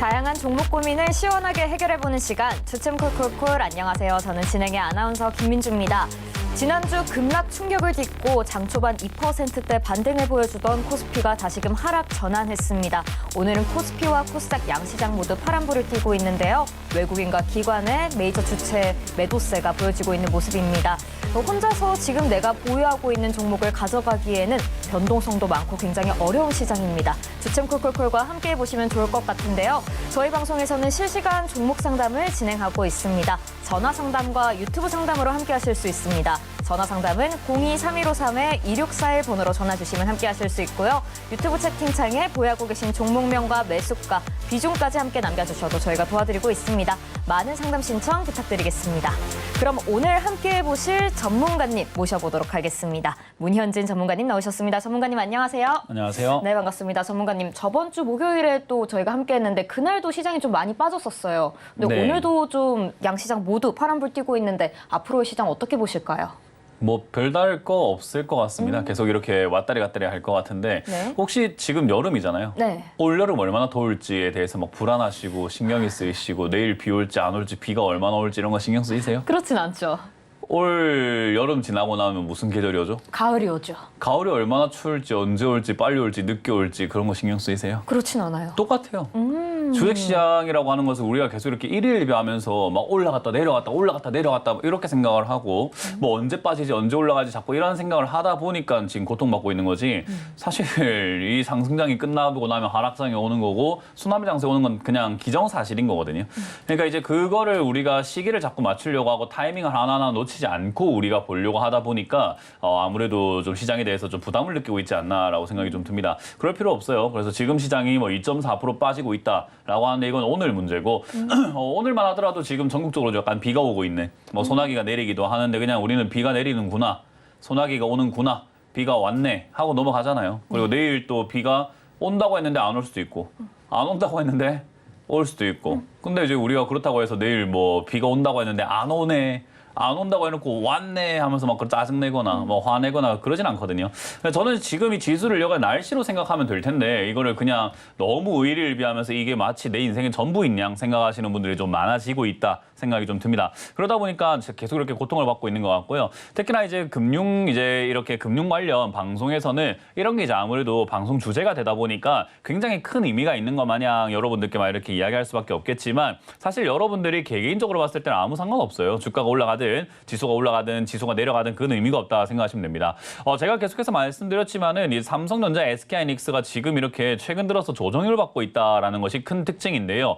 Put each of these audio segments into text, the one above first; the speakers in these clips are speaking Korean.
다양한 종목 고민을 시원하게 해결해보는 시간, 주춤 콜콜콜. 안녕하세요. 저는 진행의 아나운서 김민주입니다. 지난주 급락 충격을 딛고 장 초반 2%대 반등을 보여주던 코스피가 다시금 하락 전환했습니다. 오늘은 코스피와 코스닥 양시장 모두 파란불을 띠고 있는데요. 외국인과 기관의 메이저 주체 매도세가 보여지고 있는 모습입니다. 혼자서 지금 내가 보유하고 있는 종목을 가져가기에는 변동성도 많고 굉장히 어려운 시장입니다. 주춤 콜콜콜과 함께해 보시면 좋을 것 같은데요. 저희 방송에서는 실시간 종목 상담을 진행하고 있습니다. 전화 상담과 유튜브 상담으로 함께 하실 수 있습니다. 전화 상담은 02-3153-2641 번호로 전화 주시면 함께 하실 수 있고요. 유튜브 채팅창에 보유하고 계신 종목명과 매수가, 비중까지 함께 남겨주셔도 저희가 도와드리고 있습니다. 많은 상담 신청 부탁드리겠습니다. 그럼 오늘 함께 해보실 전문가님 모셔보도록 하겠습니다. 문현진 전문가님 나오셨습니다. 전문가님 안녕하세요. 안녕하세요. 네, 반갑습니다. 전문가님, 저번 주 목요일에 또 저희가 함께 했는데 그날도 시장이 좀 많이 빠졌었어요. 근데 네. 오늘도 좀 양시장 모두 파란불 띄고 있는데 앞으로의 시장 어떻게 보실까요? 뭐 별다를 거 없을 것 같습니다. 계속 이렇게 왔다리 갔다리 할 것 같은데 네. 혹시 지금 여름이잖아요. 네. 올여름 얼마나 더울지에 대해서 막 불안하시고 신경이 쓰이시고 내일 비 올지 안 올지 비가 얼마나 올지 이런 거 신경 쓰이세요? 그렇진 않죠. 올 여름 지나고 나면 무슨 계절이 오죠? 가을이 오죠. 가을이 얼마나 추울지 언제 올지 빨리 올지 늦게 올지 그런 거 신경 쓰이세요? 그렇진 않아요. 똑같아요. 주식시장이라고 하는 것은 우리가 계속 이렇게 일일비하면서 막 올라갔다 내려갔다 올라갔다 내려갔다 이렇게 생각을 하고 뭐 언제 빠지지 언제 올라가지 자꾸 이런 생각을 하다 보니까 지금 고통받고 있는 거지. 사실 이 상승장이 끝나고 나면 하락장이 오는 거고 수나미 장세 오는 건 그냥 기정사실인 거거든요. 그러니까 이제 그거를 우리가 시기를 자꾸 맞추려고 하고 타이밍을 하나하나 놓치지 않고 우리가 보려고 하다 보니까 아무래도 좀 시장에 대해서 좀 부담을 느끼고 있지 않나라고 생각이 좀 듭니다. 그럴 필요 없어요. 그래서 지금 시장이 뭐 2.4% 빠지고 있다라고 하는데 이건 오늘 문제고 오늘만 하더라도 지금 전국적으로 약간 비가 오고 있네. 뭐 소나기가 내리기도 하는데 그냥 우리는 비가 내리는구나. 소나기가 오는구나. 비가 왔네 하고 넘어가잖아요. 그리고 내일 또 비가 온다고 했는데 안 올 수도 있고 안 온다고 했는데 올 수도 있고. 근데 이제 우리가 그렇다고 해서 내일 뭐 비가 온다고 했는데 안 오네. 안 온다고 해놓고 왔네 하면서 막 짜증내거나 뭐 화내거나 그러진 않거든요. 저는 지금 이 지수를 여가 날씨로 생각하면 될 텐데 이거를 그냥 너무 의일비하면서 이게 마치 내 인생의 전부인 양 생각하시는 분들이 좀 많아지고 있다 생각이 좀 듭니다. 그러다 보니까 계속 이렇게 고통을 받고 있는 것 같고요. 특히나 이제 이렇게 금융 관련 방송에서는 이런 게 이제 아무래도 방송 주제가 되다 보니까 굉장히 큰 의미가 있는 것 마냥 여러분들께 막 이렇게 이야기할 수밖에 없겠지만 사실 여러분들이 개개인적으로 봤을 때는 아무 상관없어요. 주가가 올라가든 지수가 올라가든 지수가 내려가든 그건 의미가 없다 생각하시면 됩니다. 제가 계속해서 말씀드렸지만은 이 삼성전자, SK하이닉스가 지금 이렇게 최근 들어서 조정을 받고 있다라는 것이 큰 특징인데요.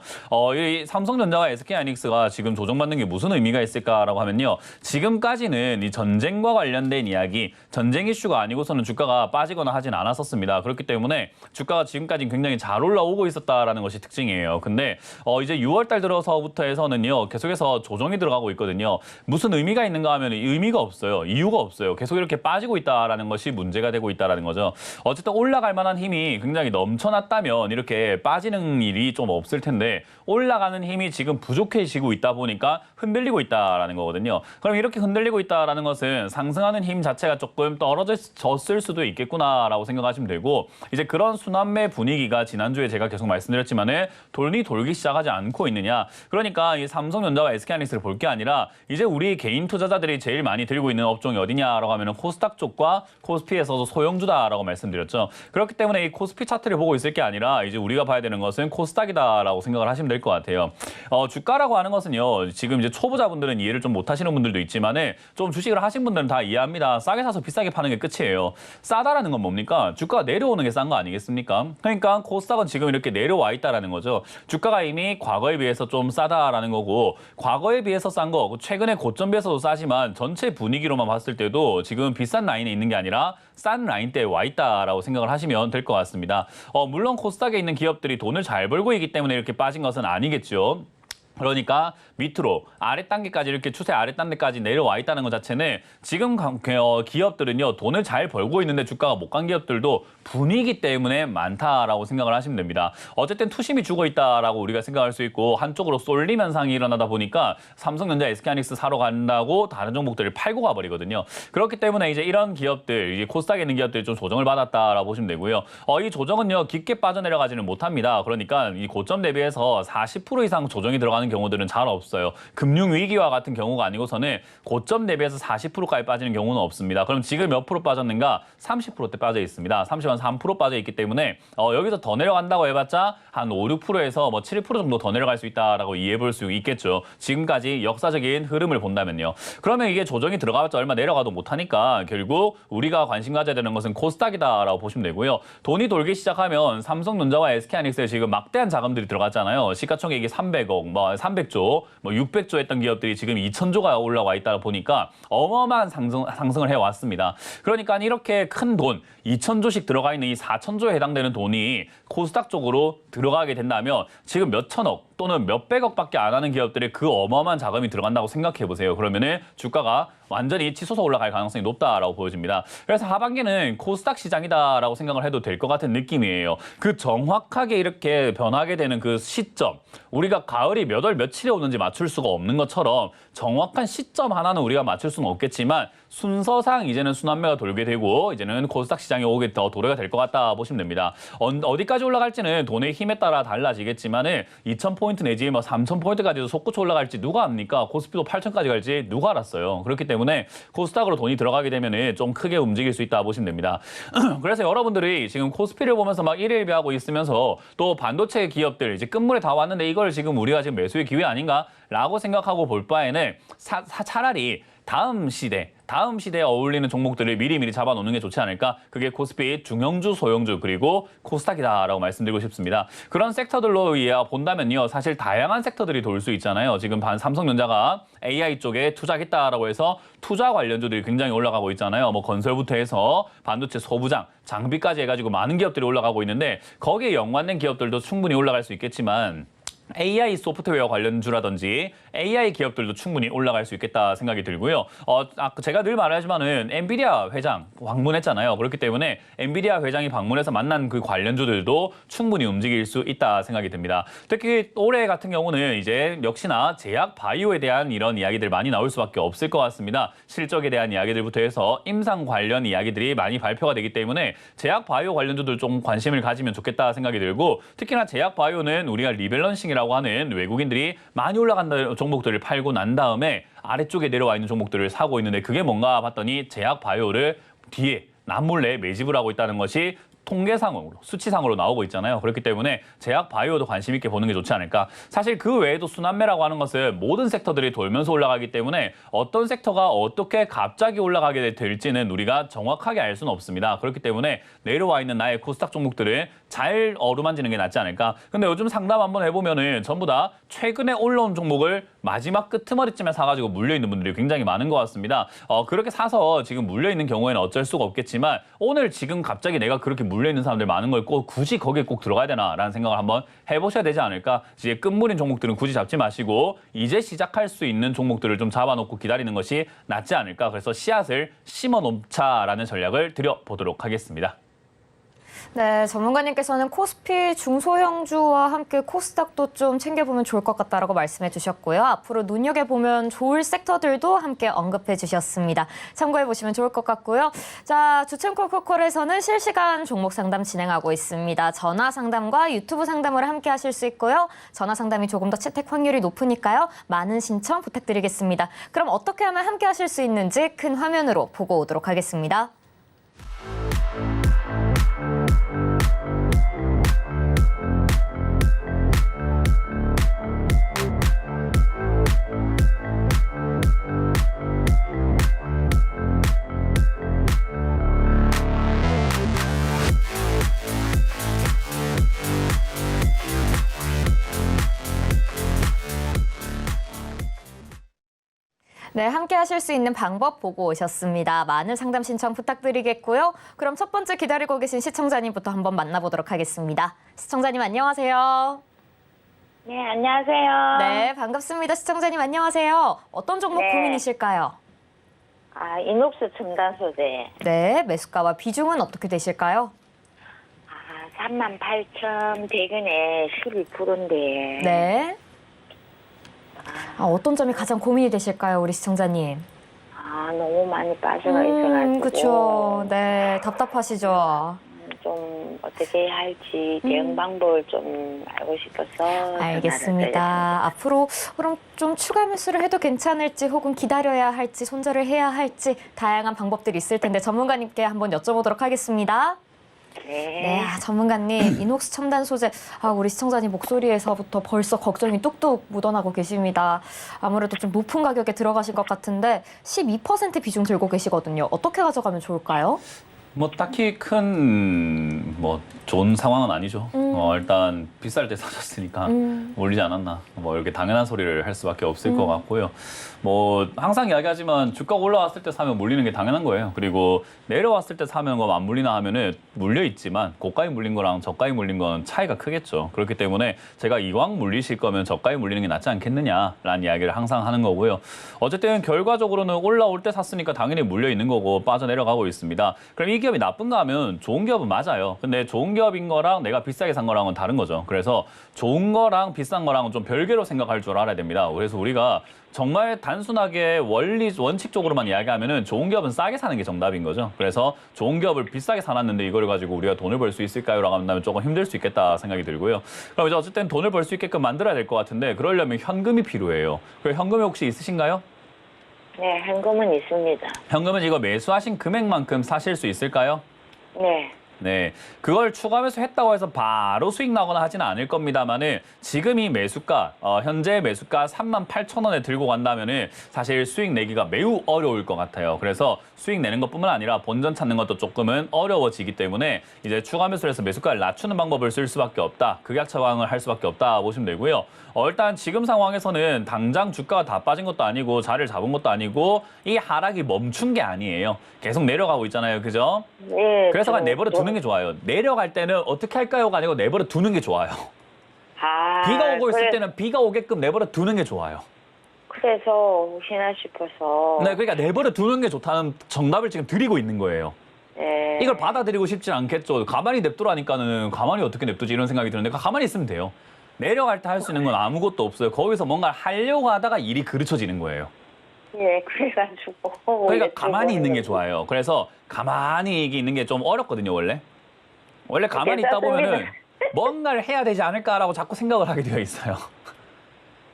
이 삼성전자와 SK하이닉스가 지금 조정받는 게 무슨 의미가 있을까라고 하면요. 지금까지는 이 전쟁과 관련된 이야기, 전쟁 이슈가 아니고서는 주가가 빠지거나 하진 않았었습니다. 그렇기 때문에 주가가 지금까지 굉장히 잘 올라오고 있었다라는 것이 특징이에요. 근데 이제 6월 달 들어서부터 해서는요. 계속해서 조정이 들어가고 있거든요. 무슨 의미가 있는가 하면 의미가 없어요. 이유가 없어요. 계속 이렇게 빠지고 있다라는 것이 문제가 되고 있다라는 거죠. 어쨌든 올라갈 만한 힘이 굉장히 넘쳐났다면 이렇게 빠지는 일이 좀 없을 텐데 올라가는 힘이 지금 부족해지고 있다 보니까 흔들리고 있다라는 거거든요. 그럼 이렇게 흔들리고 있다라는 것은 상승하는 힘 자체가 조금 떨어졌을 수도 있겠구나라고 생각하시면 되고 이제 그런 순환매 분위기가 지난주에 제가 계속 말씀드렸지만은 돌기 시작하지 않고 있느냐. 그러니까 이 삼성전자와 SK하이닉스를 볼 게 아니라 이제 우리 개인 투자자들이 제일 많이 들고 있는 업종이 어디냐라고 하면은 코스닥 쪽과 코스피에서도 소형주다라고 말씀드렸죠. 그렇기 때문에 이 코스피 차트를 보고 있을 게 아니라 이제 우리가 봐야 되는 것은 코스닥이다라고 생각을 하시면 될 것 같아요. 주가라고 하는 것은요. 지금 이제 초보자분들은 이해를 좀 못하시는 분들도 있지만은 좀 주식을 하신 분들은 다 이해합니다. 싸게 사서 비싸게 파는 게 끝이에요. 싸다라는 건 뭡니까? 주가가 내려오는 게 싼 거 아니겠습니까? 그러니까 코스닥은 지금 이렇게 내려와 있다라는 거죠. 주가가 이미 과거에 비해서 좀 싸다라는 거고 과거에 비해서 싼 거 최근에 고점 비해서도 싸지만 전체 분위기로만 봤을 때도 지금 비싼 라인에 있는 게 아니라 싼 라인대에 와 있다라고 생각을 하시면 될 것 같습니다. 물론 코스닥에 있는 기업들이 돈을 잘 벌고 있기 때문에 이렇게 빠진 것은 아니겠죠. 그러니까 밑으로 아래 단계까지 이렇게 추세 아래 단계까지 내려와 있다는 것 자체는 지금 기업들은요 돈을 잘 벌고 있는데 주가가 못 간 기업들도 분위기 때문에 많다라고 생각을 하시면 됩니다. 어쨌든 투심이 죽어 있다라고 우리가 생각할 수 있고 한쪽으로 쏠림 현상이 일어나다 보니까 삼성전자, SK하이닉스 사러 간다고 다른 종목들을 팔고 가버리거든요. 그렇기 때문에 이제 이런 기업들, 이제 코스닥에 있는 기업들이 좀 조정을 받았다라고 보시면 되고요. 이 조정은요 깊게 빠져내려가지는 못합니다. 그러니까 이 고점 대비해서 40% 이상 조정이 들어가는 경우들은 잘 없어요. 금융위기와 같은 경우가 아니고서는 고점 대비해서 40%까지 빠지는 경우는 없습니다. 그럼 지금 몇 프로 빠졌는가? 30%대 빠져 있습니다. 30.3% 빠져 있기 때문에 여기서 더 내려간다고 해봤자 한 5, 6%에서 뭐 7% 정도 더 내려갈 수 있다라고 이해해 볼 수 있겠죠. 지금까지 역사적인 흐름을 본다면요. 그러면 이게 조정이 들어가봤자 얼마 내려가도 못하니까 결국 우리가 관심 가져야 되는 것은 코스닥이다라고 보시면 되고요. 돈이 돌기 시작하면 삼성전자와 SK하이닉스에 지금 막대한 자금들이 들어갔잖아요. 시가총액이 300억, 뭐 300조, 뭐 600조 했던 기업들이 지금 2,000조가 올라와 있다 보니까 어마어마한 상승을 해왔습니다. 그러니까 이렇게 큰 돈, 2,000조씩 들어가 있는 이 4,000조에 해당되는 돈이 코스닥 쪽으로 들어가게 된다면 지금 몇 천억 또는 몇백억밖에 안 하는 기업들의 그 어마어마한 자금이 들어간다고 생각해 보세요. 그러면은 주가가 완전히 치솟아 올라갈 가능성이 높다라고 보여집니다. 그래서 하반기는 코스닥 시장이다라고 생각을 해도 될 것 같은 느낌이에요. 그 정확하게 이렇게 변하게 되는 그 시점, 우리가 가을이 몇 월 며칠에 오는지 맞출 수가 없는 것처럼 정확한 시점 하나는 우리가 맞출 수는 없겠지만 순서상 이제는 순환매가 돌게 되고 이제는 코스닥 시장이 오게 더 도래가 될 것 같다 보시면 됩니다. 어디까지 올라갈지는 돈의 힘에 따라 달라지겠지만은 2,000포인트 내지 뭐 3,000포인트까지도 솟구쳐 올라갈지 누가 압니까? 코스피도 8,000까지 갈지 누가 알았어요. 그렇기 때문에 코스닥으로 돈이 들어가게 되면은 좀 크게 움직일 수 있다 보시면 됩니다. 그래서 여러분들이 지금 코스피를 보면서 막 일일비하고 있으면서 또 반도체 기업들 이제 끝물에 다 왔는데 이걸 지금 우리가 지금 매수의 기회 아닌가라고 생각하고 볼 바에는 차라리 다음 시대에 어울리는 종목들을 미리미리 잡아놓는 게 좋지 않을까? 그게 코스피, 중형주, 소형주, 그리고 코스닥이다라고 말씀드리고 싶습니다. 그런 섹터들로 본다면요. 사실 다양한 섹터들이 돌 수 있잖아요. 지금 삼성전자가 AI 쪽에 투자하겠다라고 해서 투자 관련주들이 굉장히 올라가고 있잖아요. 뭐 건설부터 해서 반도체 소부장, 장비까지 해가지고 많은 기업들이 올라가고 있는데 거기에 연관된 기업들도 충분히 올라갈 수 있겠지만 AI 소프트웨어 관련주라든지 AI 기업들도 충분히 올라갈 수 있겠다 생각이 들고요. 제가 늘 말하지만은 엔비디아 회장 방문했잖아요. 그렇기 때문에 엔비디아 회장이 방문해서 만난 그 관련주들도 충분히 움직일 수 있다 생각이 듭니다. 특히 올해 같은 경우는 이제 역시나 제약 바이오에 대한 이런 이야기들 많이 나올 수밖에 없을 것 같습니다. 실적에 대한 이야기들부터 해서 임상 관련 이야기들이 많이 발표가 되기 때문에 제약 바이오 관련주들 좀 관심을 가지면 좋겠다 생각이 들고 특히나 제약 바이오는 우리가 리밸런싱 라고 하는 외국인들이 많이 올라간다 종목들을 팔고 난 다음에 아래쪽에 내려와 있는 종목들을 사고 있는데 그게 뭔가 봤더니 제약 바이오를 뒤에 남몰래 매집을 하고 있다는 것이 통계상으로, 수치상으로 나오고 있잖아요. 그렇기 때문에 제약 바이오도 관심 있게 보는 게 좋지 않을까. 사실 그 외에도 순환매라고 하는 것은 모든 섹터들이 돌면서 올라가기 때문에 어떤 섹터가 어떻게 갑자기 올라가게 될지는 우리가 정확하게 알 수는 없습니다. 그렇기 때문에 내려와 있는 나의 코스닥 종목들을 잘 어루만지는 게 낫지 않을까. 근데 요즘 상담 한번 해보면은 전부 다 최근에 올라온 종목을 마지막 끄트머리쯤에 사가지고 물려있는 분들이 굉장히 많은 것 같습니다. 그렇게 사서 지금 물려있는 경우에는 어쩔 수가 없겠지만 오늘 지금 갑자기 내가 그렇게 물려있는 사람들 많은 걸 꼭 굳이 거기에 꼭 들어가야 되나라는 생각을 한번 해보셔야 되지 않을까. 이제 끝물인 종목들은 굳이 잡지 마시고 이제 시작할 수 있는 종목들을 좀 잡아놓고 기다리는 것이 낫지 않을까. 그래서 씨앗을 심어놓자라는 전략을 드려보도록 하겠습니다. 네, 전문가님께서는 코스피 중소형주와 함께 코스닥도 좀 챙겨보면 좋을 것 같다라고 말씀해 주셨고요. 앞으로 눈여겨보면 좋을 섹터들도 함께 언급해 주셨습니다. 참고해 보시면 좋을 것 같고요. 자, 주챔콜콜콜에서는 실시간 종목 상담 진행하고 있습니다. 전화 상담과 유튜브 상담을 함께 하실 수 있고요. 전화 상담이 조금 더 채택 확률이 높으니까요. 많은 신청 부탁드리겠습니다. 그럼 어떻게 하면 함께 하실 수 있는지 큰 화면으로 보고 오도록 하겠습니다. 네, 함께 하실 수 있는 방법 보고 오셨습니다. 많은 상담 신청 부탁드리겠고요. 그럼 첫 번째 기다리고 계신 시청자님부터 한번 만나보도록 하겠습니다. 시청자님 안녕하세요. 네, 안녕하세요. 네, 반갑습니다. 시청자님 안녕하세요. 어떤 종목 네. 고민이실까요? 이녹스 첨단 소재. 네, 매수가와 비중은 어떻게 되실까요? 38,000 대근에 12%인데. 네. 어떤 점이 가장 고민이 되실까요, 우리 시청자님? 너무 많이 빠져가 있어가지고. 그렇죠. 네, 답답하시죠. 좀 어떻게 해야 할지 대응 방법을 좀 알고 싶어서. 전화를 알겠습니다. 앞으로 그럼 좀 추가 매수를 해도 괜찮을지 혹은 기다려야 할지 손절을 해야 할지 다양한 방법들이 있을 텐데 전문가님께 한번 여쭤보도록 하겠습니다. 네, 전문가님, 이녹스 첨단 소재, 우리 시청자님 목소리에서부터 벌써 걱정이 뚝뚝 묻어나고 계십니다. 아무래도 좀 높은 가격에 들어가신 것 같은데 12% 비중 들고 계시거든요. 어떻게 가져가면 좋을까요? 뭐 딱히 큰 뭐 좋은 상황은 아니죠. 일단 비쌀 때 사셨으니까 올리지 않았나. 뭐 이렇게 당연한 소리를 할 수밖에 없을 것 같고요. 뭐 항상 이야기하지만 주가가 올라왔을 때 사면 물리는 게 당연한 거예요. 그리고 내려왔을 때 사면 안 물리나 하면은 물려 있지만 고가에 물린 거랑 저가에 물린 건 차이가 크겠죠. 그렇기 때문에 제가 이왕 물리실 거면 저가에 물리는 게 낫지 않겠느냐라는 이야기를 항상 하는 거고요. 어쨌든 결과적으로는 올라올 때 샀으니까 당연히 물려 있는 거고 빠져내려가고 있습니다. 그럼 이 기업이 나쁜가 하면 좋은 기업은 맞아요. 근데 좋은 기업인 거랑 내가 비싸게 산 거랑은 다른 거죠. 그래서 좋은 거랑 비싼 거랑은 좀 별개로 생각할 줄 알아야 됩니다. 그래서 우리가 정말 단순하게 원칙적으로만 이야기하면은 좋은 기업은 싸게 사는 게 정답인 거죠. 그래서 좋은 기업을 비싸게 사놨는데 이걸 가지고 우리가 돈을 벌 수 있을까요?라고 한다면 조금 힘들 수 있겠다 생각이 들고요. 그럼 이제 어쨌든 돈을 벌 수 있게끔 만들어야 될 것 같은데 그러려면 현금이 필요해요. 그 현금이 혹시 있으신가요? 네, 현금은 있습니다. 현금은 이거 매수하신 금액만큼 사실 수 있을까요? 네. 네, 그걸 추가 매수했다고 해서 바로 수익 나거나 하지는 않을 겁니다만은 지금 이 매수가, 현재 매수가 38,000원에 들고 간다면은 사실 수익 내기가 매우 어려울 것 같아요. 그래서 수익 내는 것뿐만 아니라 본전 찾는 것도 조금은 어려워지기 때문에 이제 추가 매수를 해서 매수가를 낮추는 방법을 쓸 수밖에 없다. 극약 처방을 할 수밖에 없다 보시면 되고요. 일단 지금 상황에서는 당장 주가가 다 빠진 것도 아니고 자리를 잡은 것도 아니고 이 하락이 멈춘 게 아니에요. 계속 내려가고 있잖아요. 그죠? 네. 그래서 그냥 내버려 두는 게 좋아요. 내려갈 때는 어떻게 할까요가 아니고 내버려 두는 게 좋아요. 비가 오고 있을 때는 비가 오게끔 내버려 두는 게 좋아요. 그래서 혹시나 싶어서. 네, 그러니까 내버려 두는 게 좋다는 정답을 지금 드리고 있는 거예요. 네. 이걸 받아들이고 싶지 않겠죠. 가만히 냅두라니까는 가만히 어떻게 냅두지 이런 생각이 드는데 가만히 있으면 돼요. 내려갈 때 할 수 있는 건 아무것도 없어요. 거기서 뭔가 하려고 하다가 일이 그르쳐지는 거예요. 예, 그래가지고. 그러니까 가만히 있는 게 좋아요. 그래서 가만히 있는 게 좀 어렵거든요, 원래. 원래 가만히 있다 보면은 뭔가를 해야 되지 않을까라고 자꾸 생각을 하게 되어 있어요.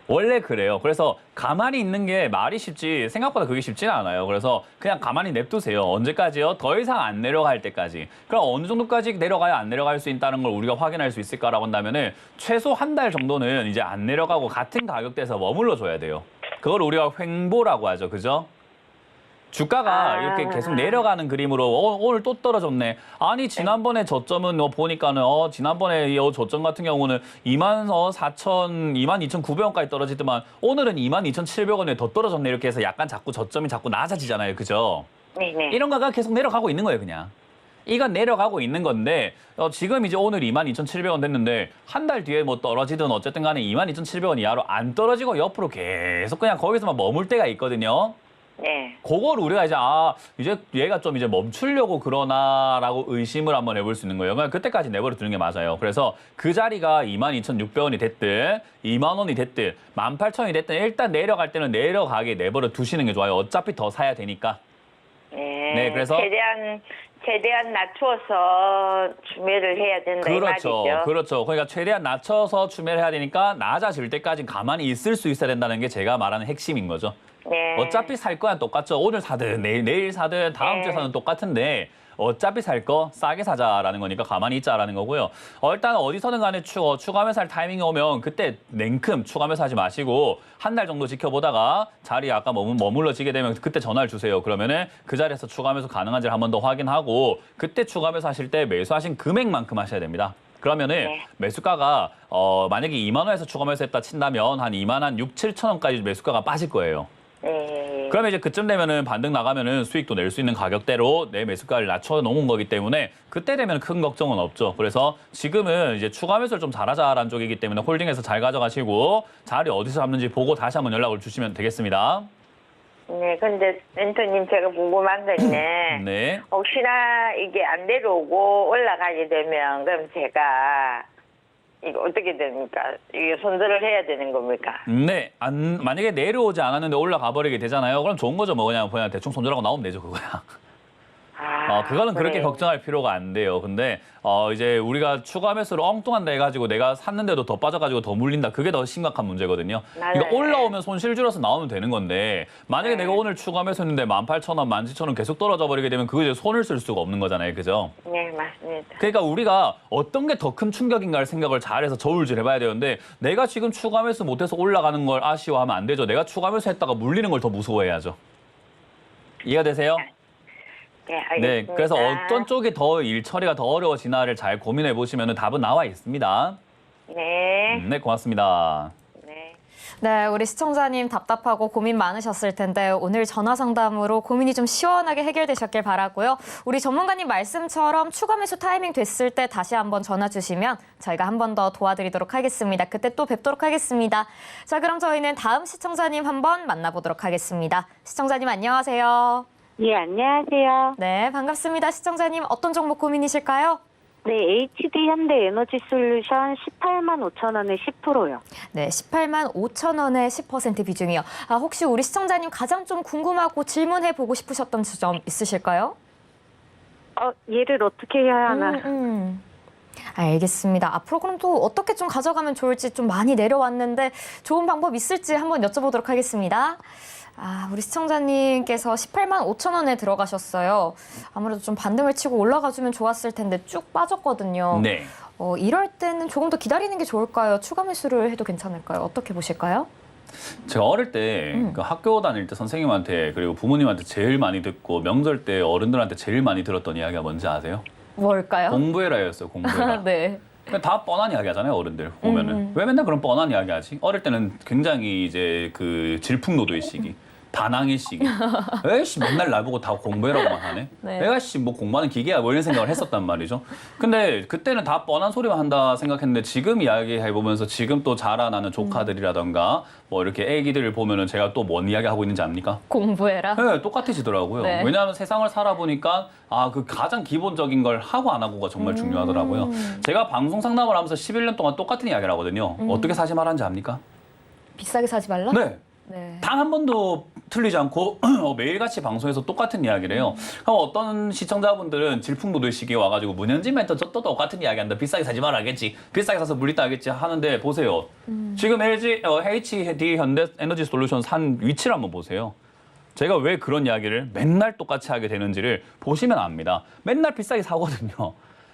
원래 그래요. 그래서 가만히 있는 게 말이 쉽지 생각보다 그게 쉽지는 않아요. 그래서 그냥 가만히 냅두세요. 언제까지요? 더 이상 안 내려갈 때까지. 그럼 어느 정도까지 내려가야 안 내려갈 수 있다는 걸 우리가 확인할 수 있을까라고 한다면은 최소 한 달 정도는 이제 안 내려가고 같은 가격대에서 머물러 줘야 돼요. 그걸 우리가 횡보라고 하죠. 그죠? 주가가 이렇게 계속 내려가는 그림으로 오늘 또 떨어졌네. 아니 지난번에 저점은 보니까는 지난번에 이 저점 같은 경우는 22,900원까지 떨어지더만 오늘은 22,700원에 더 떨어졌네. 이렇게 해서 약간 자꾸 저점이 자꾸 낮아지잖아요. 그죠? 네네. 이런 거가 계속 내려가고 있는 거예요. 그냥. 이건 내려가고 있는 건데 지금 이제 오늘 22,700원 됐는데 한 달 뒤에 뭐 떨어지든 어쨌든 간에 22,700원 이하로 안 떨어지고 옆으로 계속 그냥 거기서만 머물 때가 있거든요. 네. 그걸 우리가 이제 얘가 좀 이제 멈추려고 그러나라고 의심을 한번 해볼 수 있는 거예요. 그러니까 그때까지 내버려 두는 게 맞아요. 그래서 그 자리가 22,600원이 됐든 2만 원이 됐든 18,000원이 됐든 일단 내려갈 때는 내려가게 내버려 두시는 게 좋아요. 어차피 더 사야 되니까. 네. 네, 그래서 최대한 낮춰서 추매를 해야 된다 이 그렇죠. 말이죠. 그렇죠. 그러니까 최대한 낮춰서 추매를 해야 되니까 낮아질 때까지 가만히 있을 수 있어야 된다는 게 제가 말하는 핵심인 거죠. 네. 어차피 살 거야 똑같죠. 오늘 사든 내일 사든 다음 주에 사든 똑같은데 어차피 살 거 싸게 사자라는 거니까 가만히 있자라는 거고요. 일단 어디서든 간에 추가하면서 살 타이밍이 오면 그때 냉큼 추가하면서 하지 마시고 한 달 정도 지켜보다가 자리에 아까 머물러지게 되면 그때 전화를 주세요. 그러면은 그 자리에서 추가하면서 가능한지를 한 번 더 확인하고 그때 추가하면서 하실 때 매수하신 금액만큼 하셔야 됩니다. 그러면은 매수가가 만약에 2만 원에서 추가하면서 했다 친다면 한 2만 한 6, 7천 원까지 매수가가 빠질 거예요. 네. 그러면 이제 그쯤 되면은 반등 나가면은 수익도 낼 수 있는 가격대로 내 매수가를 낮춰 놓은 거기 때문에 그때 되면 큰 걱정은 없죠. 그래서 지금은 이제 추가 매수를 좀 잘하자라는 쪽이기 때문에 홀딩해서 잘 가져가시고 자리 어디서 잡는지 보고 다시 한번 연락을 주시면 되겠습니다. 네, 근데 멘토님 제가 궁금한 건데 네. 혹시나 이게 안 내려오고 올라가게 되면 그럼 제가 이거 어떻게 됩니까? 이게 손절을 해야 되는 겁니까? 네. 만약에 내려오지 않았는데 올라가 버리게 되잖아요. 그럼 좋은 거죠. 뭐 그냥 대충 손절하고 나오면 되죠. 그거야. 그거는 그렇게 그래요. 걱정할 필요가 안 돼요. 근데 이제 우리가 추가 매수를 엉뚱한 데 해가지고 내가 샀는데도 더 빠져가지고 더 물린다. 그게 더 심각한 문제거든요. 맞아요. 그러니까 올라오면 손실 줄여서 나오면 되는 건데 만약에 네. 내가 오늘 추가 매수했는데 18,000원, 17,000원 계속 떨어져 버리게 되면 그거 이제 손을 쓸 수가 없는 거잖아요. 그죠? 네, 맞습니다. 그러니까 우리가 어떤 게 더 큰 충격인가를 생각을 잘해서 저울질 해봐야 되는데 내가 지금 추가 매수 못해서 올라가는 걸 아쉬워하면 안 되죠. 내가 추가 매수했다가 물리는 걸 더 무서워해야죠. 이해가 되세요? 네, 알겠습니다. 네, 그래서 어떤 쪽이 더 일 처리가 더 어려워지나를 잘 고민해 보시면 답은 나와 있습니다. 네. 네, 고맙습니다. 네. 네, 우리 시청자님 답답하고 고민 많으셨을 텐데 오늘 전화 상담으로 고민이 좀 시원하게 해결되셨길 바라고요. 우리 전문가님 말씀처럼 추가 매수 타이밍 됐을 때 다시 한번 전화 주시면 저희가 한 번 더 도와드리도록 하겠습니다. 그때 또 뵙도록 하겠습니다. 자, 그럼 저희는 다음 시청자님 한번 만나보도록 하겠습니다. 시청자님 안녕하세요. 예, 안녕하세요. 네, 반갑습니다. 시청자님 어떤 종목 고민이실까요? 네, HD 현대 에너지 솔루션 18만 5천 원에 10%요. 네, 18만 5천 원의 10% 비중이요. 혹시 우리 시청자님 가장 좀 궁금하고 질문해보고 싶으셨던 지점 있으실까요? 얘를 어떻게 해야 하나? 알겠습니다. 앞으로 그럼 또 어떻게 좀 가져가면 좋을지 좀 많이 내려왔는데 좋은 방법 있을지 한번 여쭤보도록 하겠습니다. 우리 시청자님께서 18만 5천 원에 들어가셨어요. 아무래도 좀 반등을 치고 올라가주면 좋았을 텐데 쭉 빠졌거든요. 네. 이럴 때는 조금 더 기다리는 게 좋을까요? 추가 매수를 해도 괜찮을까요? 어떻게 보실까요? 제가 어릴 때 그 학교 다닐 때 선생님한테 그리고 부모님한테 제일 많이 듣고 명절 때 어른들한테 제일 많이 들었던 이야기가 뭔지 아세요? 뭘까요? 공부해라였어요. 공부해라. 네. 다 뻔한 이야기 하잖아요, 어른들 보면은. 왜 맨날 그런 뻔한 이야기 하지? 어릴 때는 굉장히 이제 그 질풍노도의 시기. 반항의 시기. 에이씨 맨날 나보고 다 공부해라고만 하네. 네. 내가 씨 뭐 공부하는 기계야 뭐 이런 생각을 했었단 말이죠. 근데 그때는 다 뻔한 소리만 한다 생각했는데 지금 이야기해보면서 지금 또 자라나는 조카들이라던가 뭐 이렇게 애기들을 보면은 제가 또 뭔 이야기 하고 있는지 압니까? 공부해라. 네, 똑같아지더라고요. 네. 왜냐하면 세상을 살아보니까 그 가장 기본적인 걸 하고 안 하고가 정말 중요하더라고요. 제가 방송 상담을 하면서 11년 동안 똑같은 이야기를 하거든요. 어떻게 사지 말았는지 압니까? 비싸게 사지 말라? 네. 네. 단 한 번도 틀리지 않고 매일같이 방송에서 똑같은 이야기를 해요. 그럼 어떤 시청자분들은 질풍노도의 시기에 와가지고 문현진 멘토 또 똑같은 이야기 한다. 비싸게 사지 말아야겠지. 비싸게 사서 물리다 하겠지 하는데 보세요. 지금 HD 현대 에너지 솔루션 산 위치를 한번 보세요. 제가 왜 그런 이야기를 맨날 똑같이 하게 되는지를 보시면 압니다. 맨날 비싸게 사거든요.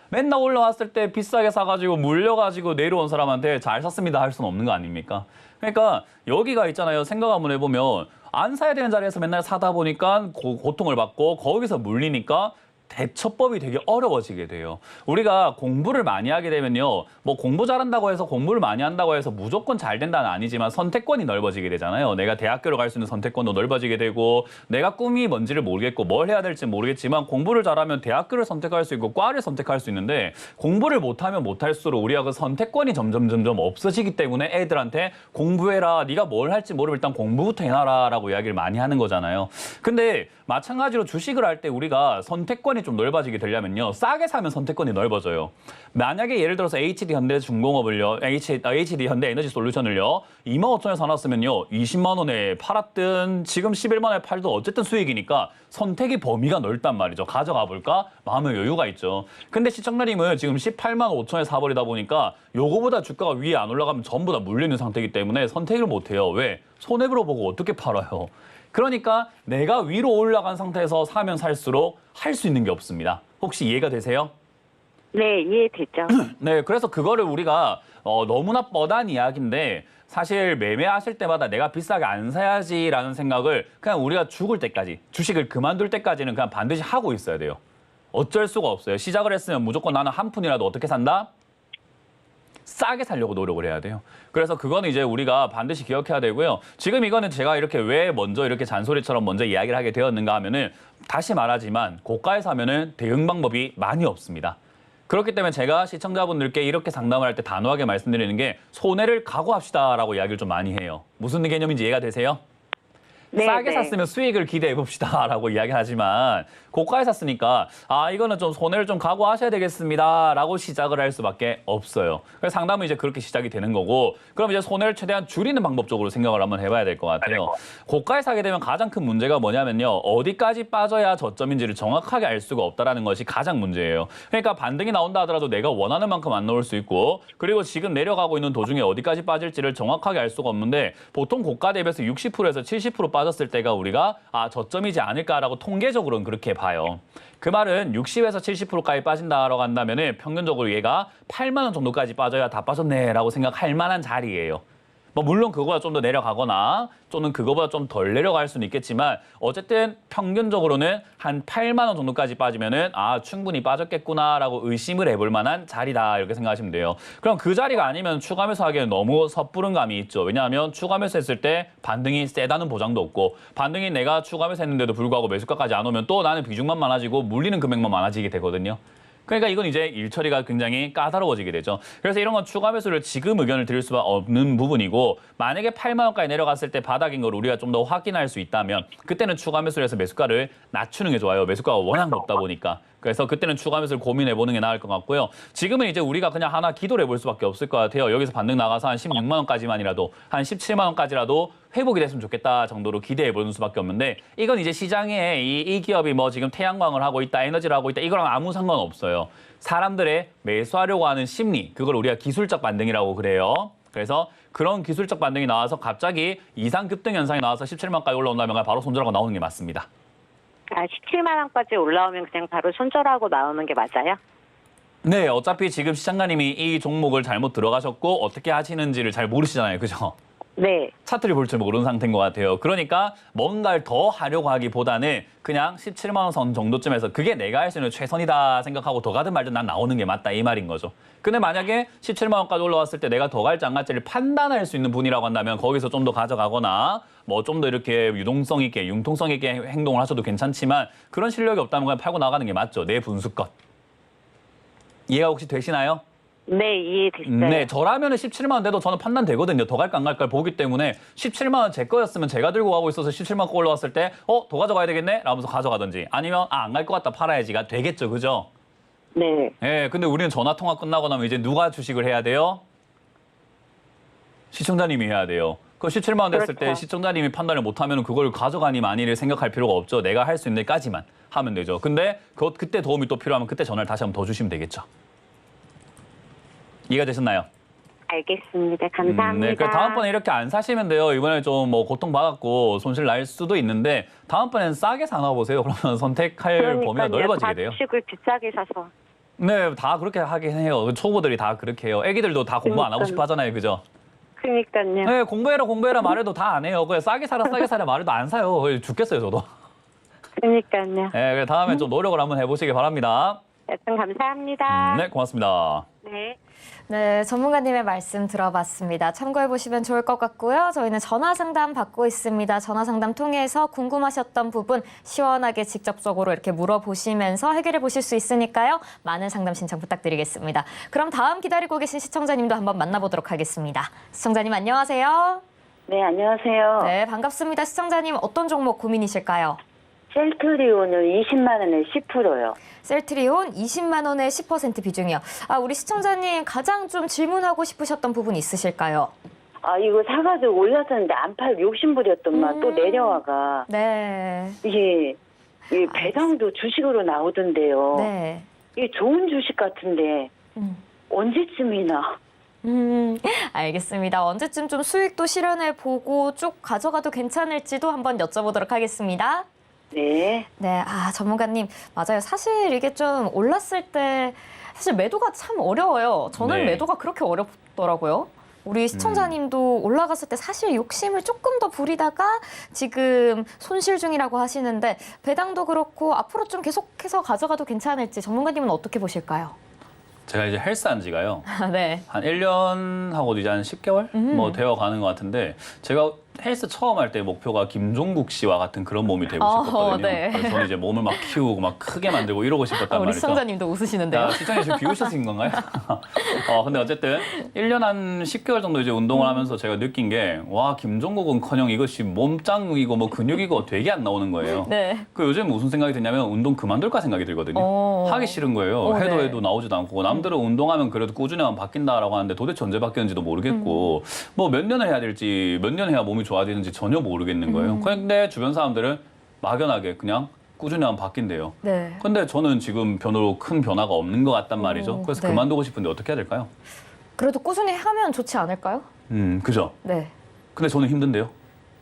맨날 올라왔을 때 비싸게 사가지고 물려가지고 내려온 사람한테 잘 샀습니다 할 수는 없는 거 아닙니까? 그러니까 여기가 있잖아요. 생각 한번 해보면 안 사야 되는 자리에서 맨날 사다 보니까 고통을 받고 거기서 물리니까 대처법이 되게 어려워지게 돼요. 우리가 공부를 많이 하게 되면요. 뭐 공부 잘한다고 해서 공부를 많이 한다고 해서 무조건 잘 된다는 아니지만 선택권이 넓어지게 되잖아요. 내가 대학교를 갈 수 있는 선택권도 넓어지게 되고 내가 꿈이 뭔지를 모르겠고 뭘 해야 될지 모르겠지만 공부를 잘하면 대학교를 선택할 수 있고 과를 선택할 수 있는데 공부를 못하면 못할수록 우리가 그 선택권이 점점 없어지기 때문에 애들한테 공부해라. 네가 뭘 할지 모르면 일단 공부부터 해놔라 라고 이야기를 많이 하는 거잖아요. 근데 마찬가지로 주식을 할 때 우리가 선택권이 좀 넓어지게 되려면요. 싸게 사면 선택권이 넓어져요. 만약에 예를 들어서 HD 현대 중공업을요. HD 현대 에너지 솔루션을요. 25,000원에 사놨으면요. 20만 원에 팔았든 지금 11만 원에 팔도 어쨌든 수익이니까 선택의 범위가 넓단 말이죠. 가져가 볼까? 마음의 여유가 있죠. 근데 시청자님은 지금 18만 5천에 사버리다 보니까 요거보다 주가가 위에 안 올라가면 전부 다 물리는 상태이기 때문에 선택을 못해요. 왜? 손해보러 보고 어떻게 팔아요? 그러니까 내가 위로 올라간 상태에서 사면 살수록 할 수 있는 게 없습니다. 혹시 이해가 되세요? 네, 이해됐죠. 네, 그래서 그거를 우리가 너무나 뻔한 이야기인데 사실 매매하실 때마다 내가 비싸게 안 사야지라는 생각을 그냥 우리가 죽을 때까지 주식을 그만둘 때까지는 그냥 반드시 하고 있어야 돼요. 어쩔 수가 없어요. 시작을 했으면 무조건 나는 한 푼이라도 어떻게 산다? 싸게 살려고 노력을 해야 돼요. 그래서 그거는 이제 우리가 반드시 기억해야 되고요. 지금 이거는 제가 이렇게 왜 먼저 이렇게 잔소리처럼 먼저 이야기를 하게 되었는가 하면은 다시 말하지만 고가에서 하면은 대응 방법이 많이 없습니다. 그렇기 때문에 제가 시청자분들께 이렇게 상담을 할 때 단호하게 말씀드리는 게 손해를 각오합시다라고 이야기를 좀 많이 해요. 무슨 개념인지 이해가 되세요? 네, 싸게 네. 샀으면 수익을 기대해 봅시다라고 이야기하지만 고가에 샀으니까 이거는 좀 손해를 좀 각오하셔야 되겠습니다라고 시작을 할 수밖에 없어요. 그래서 상담은 이제 그렇게 시작이 되는 거고 그럼 이제 손해를 최대한 줄이는 방법적으로 생각을 한번 해봐야 될 것 같아요. 고가에 사게 되면 가장 큰 문제가 뭐냐면요. 어디까지 빠져야 저점인지를 정확하게 알 수가 없다라는 것이 가장 문제예요. 그러니까 반등이 나온다 하더라도 내가 원하는 만큼 안 나올 수 있고 그리고 지금 내려가고 있는 도중에 어디까지 빠질지를 정확하게 알 수가 없는데 보통 고가 대비해서 60%에서 70% 빠졌을 때가 우리가 저점이지 않을까라고 통계적으로는 그렇게 봐요. 그 말은 60에서 70%까지 빠진다라고 한다면은 평균적으로 얘가 8만 원 정도까지 빠져야 다 빠졌네라고 생각할 만한 자리예요. 뭐 물론 그거보다 좀 더 내려가거나 또는 그거보다 좀 덜 내려갈 수는 있겠지만 어쨌든 평균적으로는 한 8만 원 정도까지 빠지면은 충분히 빠졌겠구나라고 의심을 해볼 만한 자리다 이렇게 생각하시면 돼요. 그럼 그 자리가 아니면 추가 매수하기에는 너무 섣부른 감이 있죠. 왜냐하면 추가 매수했을 때 반등이 세다는 보장도 없고 반등이 내가 추가 매수했는데도 불구하고 매수가까지 안 오면 또 나는 비중만 많아지고 물리는 금액만 많아지게 되거든요. 그러니까 이건 이제 일 처리가 굉장히 까다로워지게 되죠. 그래서 이런 건 추가 매수를 지금 의견을 드릴 수가 없는 부분이고 만약에 8만 원까지 내려갔을 때 바닥인 걸 우리가 좀 더 확인할 수 있다면 그때는 추가 매수를 해서 매수가를 낮추는 게 좋아요. 매수가가 워낙 높다 보니까. 그래서 그때는 추가 매수를 고민해보는 게 나을 것 같고요. 지금은 이제 우리가 그냥 하나 기도를 해볼 수밖에 없을 것 같아요. 여기서 반등 나가서 한 16만 원까지만이라도 한 17만 원까지라도 회복이 됐으면 좋겠다 정도로 기대해보는 수밖에 없는데 이건 이제 시장에 이 기업이 뭐 지금 태양광을 하고 있다, 에너지를 하고 있다 이거랑 아무 상관없어요. 사람들의 매수하려고 하는 심리, 그걸 우리가 기술적 반등이라고 그래요. 그래서 그런 기술적 반등이 나와서 갑자기 이상급등 현상이 나와서 17만까지 올라온다면 바로 손절하고 나오는 게 맞습니다. 17만 원까지 올라오면 그냥 바로 손절하고 나오는 게 맞아요? 네, 어차피 지금 시장가님이 이 종목을 잘못 들어가셨고 어떻게 하시는지를 잘 모르시잖아요. 그죠? 네. 차트를 볼 줄 모르는 상태인 것 같아요. 그러니까 뭔가를 더 하려고 하기보다는 그냥 17만 원 선 정도쯤에서 그게 내가 할 수 있는 최선이다 생각하고 더 가든 말든 난 나오는 게 맞다 이 말인 거죠. 근데 만약에 17만 원까지 올라왔을 때 내가 더 갈지 안 갈지를 판단할 수 있는 분이라고 한다면 거기서 좀 더 가져가거나 뭐 좀 더 이렇게 유동성 있게 융통성 있게 행동을 하셔도 괜찮지만 그런 실력이 없다면 그냥 팔고 나가는 게 맞죠. 내 분수껏. 이해가 혹시 되시나요? 네, 이해됐어요. 네, 저라면 17만 원 돼도 저는 판단되거든요. 더 갈까 안 갈까를 보기 때문에 17만 원 제 거였으면 제가 들고 가고 있어서 17만 원 올라왔을 때 더 가져가야 되겠네? 라면서 가져가든지 아니면 안 갈 것 같다 팔아야지가 되겠죠. 그죠? 네. 예, 근데 우리는 전화 통화 끝나고 나면 이제 누가 주식을 해야 돼요? 시청자님이 해야 돼요. 그 17만 원 됐을 때 그렇죠. 시청자님이 판단을 못하면 그걸 가져가니 마니를 생각할 필요가 없죠. 내가 할 수 있는 데까지만 하면 되죠. 근데 그때 도움이 또 필요하면 그때 전화를 다시 한번 더 주시면 되겠죠. 이해가 되셨나요? 알겠습니다. 감사합니다. 네, 그러니까 다음번에 이렇게 안 사시면 돼요. 이번에 좀 뭐 고통받았고 손실 날 수도 있는데 다음번에는 싸게 사나 보세요. 그러면 선택할 범위가 넓어지게 돼요. 주식을 비싸게 사서. 네, 다 그렇게 하긴 해요. 초보들이 다 그렇게 해요. 애기들도 다 공부 안 하고 싶어 하잖아요. 그죠? 그러니까요. 네, 공부해라 말해도 다 안 해요. 그냥 싸게 사라 말해도 안 사요. 죽겠어요, 저도. 그러니까요. 네, 그래서 다음에 좀 노력을 한번 해보시기 바랍니다. 여튼 감사합니다. 네, 고맙습니다. 네. 네, 전문가님의 말씀 들어봤습니다. 참고해보시면 좋을 것 같고요. 저희는 전화 상담 받고 있습니다. 전화 상담 통해서 궁금하셨던 부분 시원하게 직접적으로 이렇게 물어보시면서 해결해 보실 수 있으니까요. 많은 상담 신청 부탁드리겠습니다. 그럼 다음 기다리고 계신 시청자님도 한번 만나보도록 하겠습니다. 시청자님 안녕하세요. 네, 안녕하세요. 네, 반갑습니다. 시청자님 어떤 종목 고민이실까요? 셀트리온을 20만 원에 10%요. 셀트리온 20만 원에 10% 비중이요. 우리 시청자님 가장 좀 질문하고 싶으셨던 부분 있으실까요? 이거 사가지고 올랐었는데 안 팔 욕심부렸더만 또 내려와가. 네. 이게 배당도 주식으로 나오던데요. 네. 이게 좋은 주식 같은데 언제쯤이나. 알겠습니다. 언제쯤 좀 수익도 실현해 보고 쭉 가져가도 괜찮을지도 한번 여쭤보도록 하겠습니다. 네. 네, 전문가님 맞아요. 사실 이게 좀 올랐을 때 사실 매도가 참 어려워요. 저는 네. 매도가 그렇게 어렵더라고요. 우리 시청자님도 올라갔을 때 사실 욕심을 조금 더 부리다가 지금 손실 중이라고 하시는데 배당도 그렇고 앞으로 좀 계속해서 가져가도 괜찮을지 전문가님은 어떻게 보실까요? 제가 이제 헬스한 지가요. 네. 한 1년 하고도 이제 한 10개월 뭐 되어 가는 것 같은데 제가 헬스 처음 할 때 목표가 김종국 씨와 같은 그런 몸이 되고 싶었거든요. 네. 그래서 저는 이제 몸을 막 키우고 막 크게 만들고 이러고 싶었단 우리 말이죠. 시청자님도 웃으시는데요. 시청자 지금 비웃으신 건가요? 근데 어쨌든 1년 한 10개월 정도 이제 운동을 하면서 제가 느낀 게 와, 김종국은커녕 이것이 몸짱이고 뭐 근육이고 되게 안 나오는 거예요. 네. 그 요즘 무슨 생각이 드냐면 운동 그만둘까 생각이 들거든요. 하기 싫은 거예요. 해도 네. 해도 나오지도 않고 남들은 운동하면 그래도 꾸준히 하면 바뀐다라고 하는데 도대체 언제 바뀌는지도 모르겠고 뭐 몇 년을 해야 될지 몇 년 해야 몸이 좋아지는지 전혀 모르겠는 거예요. 근데 주변 사람들은 막연하게 그냥 꾸준히 하면 바뀐대요. 네. 근데 저는 지금 변화로 큰 변화가 없는 것 같단 말이죠. 그래서 네. 그만두고 싶은데 어떻게 해야 될까요? 그래도 꾸준히 하면 좋지 않을까요? 그죠. 네. 근데 저는 힘든데요.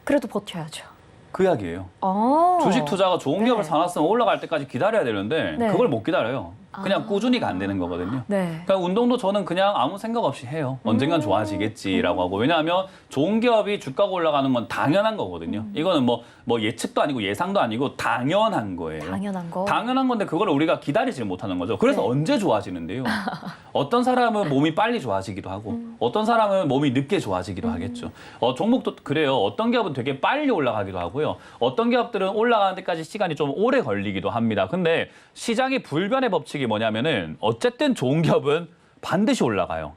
그래도 버텨야죠. 그 이야기예요. 어. 주식 투자가 좋은 기업을 네. 사놨으면 올라갈 때까지 기다려야 되는데 네. 그걸 못 기다려요. 그냥 꾸준히가 안 되는 거거든요. 네. 그러니까 운동도 저는 그냥 아무 생각 없이 해요. 언젠간 좋아지겠지라고 하고. 왜냐하면 좋은 기업이 주가가 올라가는 건 당연한 거거든요. 이거는 뭐 예측도 아니고 예상도 아니고 당연한 거예요. 당연한 거. 당연한 건데 그걸 우리가 기다리지 못하는 거죠. 그래서 네. 언제 좋아지는데요? 어떤 사람은 몸이 빨리 좋아지기도 하고 어떤 사람은 몸이 늦게 좋아지기도 하겠죠. 종목도 그래요. 어떤 기업은 되게 빨리 올라가기도 하고요. 어떤 기업들은 올라가는 데까지 시간이 좀 오래 걸리기도 합니다. 근데 시장의 불변의 법칙이 뭐냐면은 어쨌든 좋은 기업은 반드시 올라가요.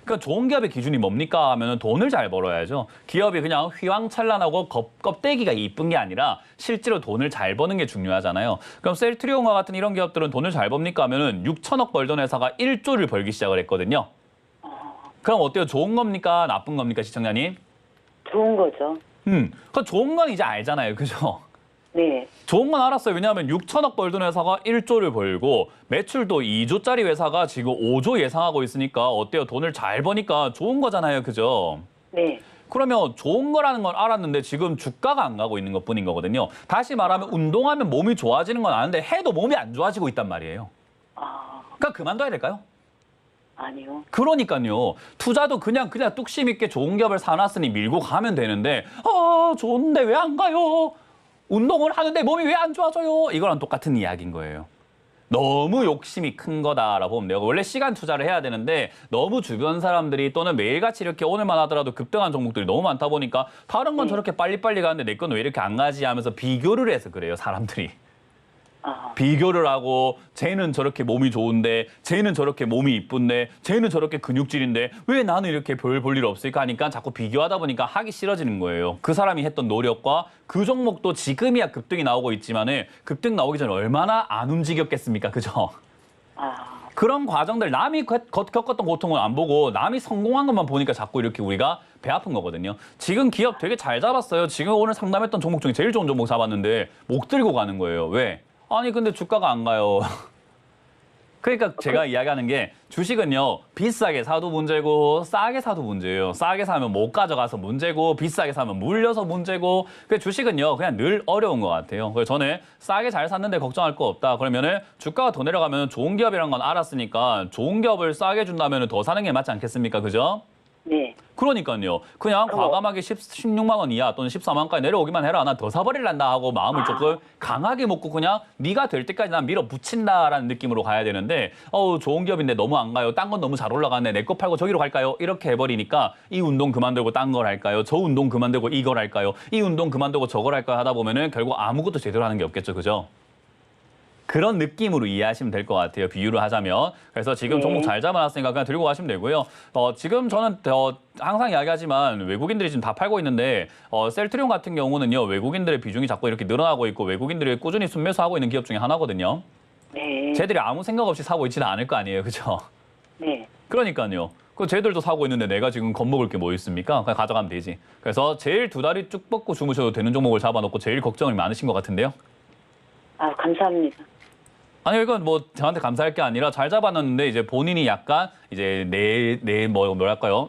그러니까 좋은 기업의 기준이 뭡니까 하면은 돈을 잘 벌어야죠. 기업이 그냥 휘황찬란하고 껍데기가 이쁜 게 아니라 실제로 돈을 잘 버는 게 중요하잖아요. 그럼 셀트리온과 같은 이런 기업들은 돈을 잘 법니까 하면은 6천억 벌던 회사가 1조를 벌기 시작을 했거든요. 그럼 어때요? 좋은 겁니까? 나쁜 겁니까, 시청자님? 좋은 거죠. 그 좋은 건 이제 알잖아요. 그죠? 네. 좋은 건 알았어요. 왜냐하면 6천억 벌던 회사가 1조를 벌고 매출도 2조짜리 회사가 지금 5조 예상하고 있으니까 어때요? 돈을 잘 버니까 좋은 거잖아요. 그죠? 네. 그러면 좋은 거라는 걸 알았는데 지금 주가가 안 가고 있는 것뿐인 거거든요. 다시 말하면 운동하면 몸이 좋아지는 건 아는데 해도 몸이 안 좋아지고 있단 말이에요. 그러니까 그만둬야 될까요? 아니요. 그러니까요. 투자도 그냥 뚝심 있게 좋은 기업을 사놨으니 밀고 가면 되는데 좋은데 왜 안 가요? 운동을 하는데 몸이 왜 안 좋아져요? 이거랑 똑같은 이야기인 거예요. 너무 욕심이 큰 거다라고 보면 돼요. 원래 시간 투자를 해야 되는데 너무 주변 사람들이 또는 매일같이 이렇게 오늘만 하더라도 급등한 종목들이 너무 많다 보니까 다른 건 저렇게 빨리빨리 가는데 내 건 왜 이렇게 안 가지 하면서 비교를 해서 그래요, 사람들이. 비교를 하고 쟤는 저렇게 몸이 좋은데 쟤는 저렇게 몸이 이쁜데 쟤는 저렇게 근육질인데 왜 나는 이렇게 별 볼 일 없을까 하니까 자꾸 비교하다 보니까 하기 싫어지는 거예요. 그 사람이 했던 노력과 그 종목도 지금이야 급등이 나오고 있지만은 급등 나오기 전에 얼마나 안 움직였겠습니까? 그죠? 그런 과정들 남이 겪었던 고통을 안 보고 남이 성공한 것만 보니까 자꾸 이렇게 우리가 배 아픈 거거든요. 지금 기업 되게 잘 잡았어요. 지금 오늘 상담했던 종목 중에 제일 좋은 종목 잡았는데 목 들고 가는 거예요. 왜? 아니 근데 주가가 안 가요. 그러니까 제가 이야기하는 게 주식은요. 비싸게 사도 문제고 싸게 사도 문제예요. 싸게 사면 못 가져가서 문제고 비싸게 사면 물려서 문제고 그 주식은요. 그냥 늘 어려운 것 같아요. 그래서 저는 싸게 잘 샀는데 걱정할 거 없다. 그러면은 주가가 더 내려가면 좋은 기업이라는 건 알았으니까 좋은 기업을 싸게 준다면 더 사는 게 맞지 않겠습니까? 그죠? 네. 그러니까요. 그냥 과감하게 16만 원 이하 또는 14만 원까지 내려오기만 해라. 난 더 사버릴란다 하고 마음을 조금 강하게 먹고 그냥 네가 될 때까지 난 밀어붙인다라는 느낌으로 가야 되는데 좋은 기업인데 너무 안 가요. 딴 건 너무 잘 올라가네. 내 거 팔고 저기로 갈까요? 이렇게 해버리니까 이 운동 그만두고 딴 걸 할까요? 저 운동 그만두고 이걸 할까요? 이 운동 그만두고 저걸 할까요? 하다 보면은 결국 아무것도 제대로 하는 게 없겠죠. 그죠? 그런 느낌으로 이해하시면 될 것 같아요. 비유를 하자면. 그래서 지금 종목 잘 잡아놨으니까 그냥 들고 가시면 되고요. 지금 저는 항상 이야기하지만 외국인들이 지금 다 팔고 있는데 셀트리온 같은 경우는요. 외국인들의 비중이 자꾸 이렇게 늘어나고 있고 외국인들이 꾸준히 순매수하고 있는 기업 중에 하나거든요. 네. 쟤들이 아무 생각 없이 사고 있지는 않을 거 아니에요. 그죠? 네. 그러니까요. 쟤들도 사고 있는데 내가 지금 겁먹을 게 뭐 있습니까? 그냥 가져가면 되지. 그래서 제일 두 다리 쭉 뻗고 주무셔도 되는 종목을 잡아놓고 제일 걱정이 많으신 것 같은데요. 감사합니다. 아니 이건 뭐 저한테 감사할 게 아니라 잘 잡아놨는데 이제 본인이 약간 이제 뭐랄까요?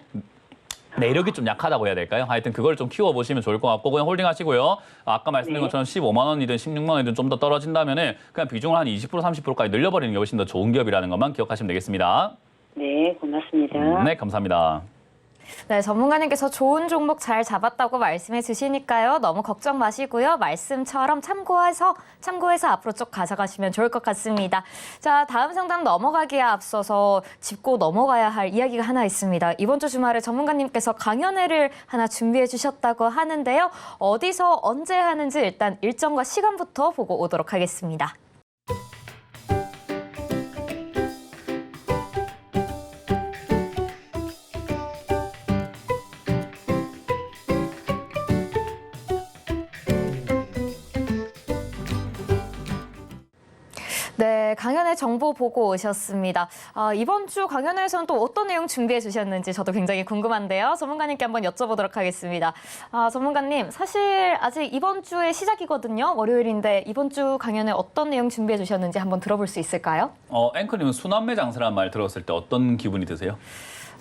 내력이 좀 약하다고 해야 될까요? 하여튼 그걸 좀 키워보시면 좋을 것 같고 그냥 홀딩하시고요. 아까 말씀드린 것처럼 15만 원이든 16만 원이든 좀 더 떨어진다면은 그냥 비중을 한 20% 30%까지 늘려버리는 게 훨씬 더 좋은 기업이라는 것만 기억하시면 되겠습니다. 네, 고맙습니다. 네, 감사합니다. 네, 전문가님께서 좋은 종목 잘 잡았다고 말씀해 주시니까요. 너무 걱정 마시고요. 말씀처럼 참고해서 앞으로 쭉 가져가시면 좋을 것 같습니다. 자, 다음 상담 넘어가기에 앞서서 짚고 넘어가야 할 이야기가 하나 있습니다. 이번 주 주말에 전문가님께서 강연회를 하나 준비해 주셨다고 하는데요. 어디서 언제 하는지 일단 일정과 시간부터 보고 오도록 하겠습니다. 네, 강연회 정보 보고 오셨습니다. 이번 주 강연회에서는 또 어떤 내용 준비해 주셨는지 저도 굉장히 궁금한데요. 전문가님께 한번 여쭤보도록 하겠습니다. 전문가님, 사실 아직 이번 주의 시작이거든요. 월요일인데 이번 주 강연회 어떤 내용 준비해 주셨는지 한번 들어볼 수 있을까요? 앵커님은 순환매 장세라는 말 들었을 때 어떤 기분이 드세요?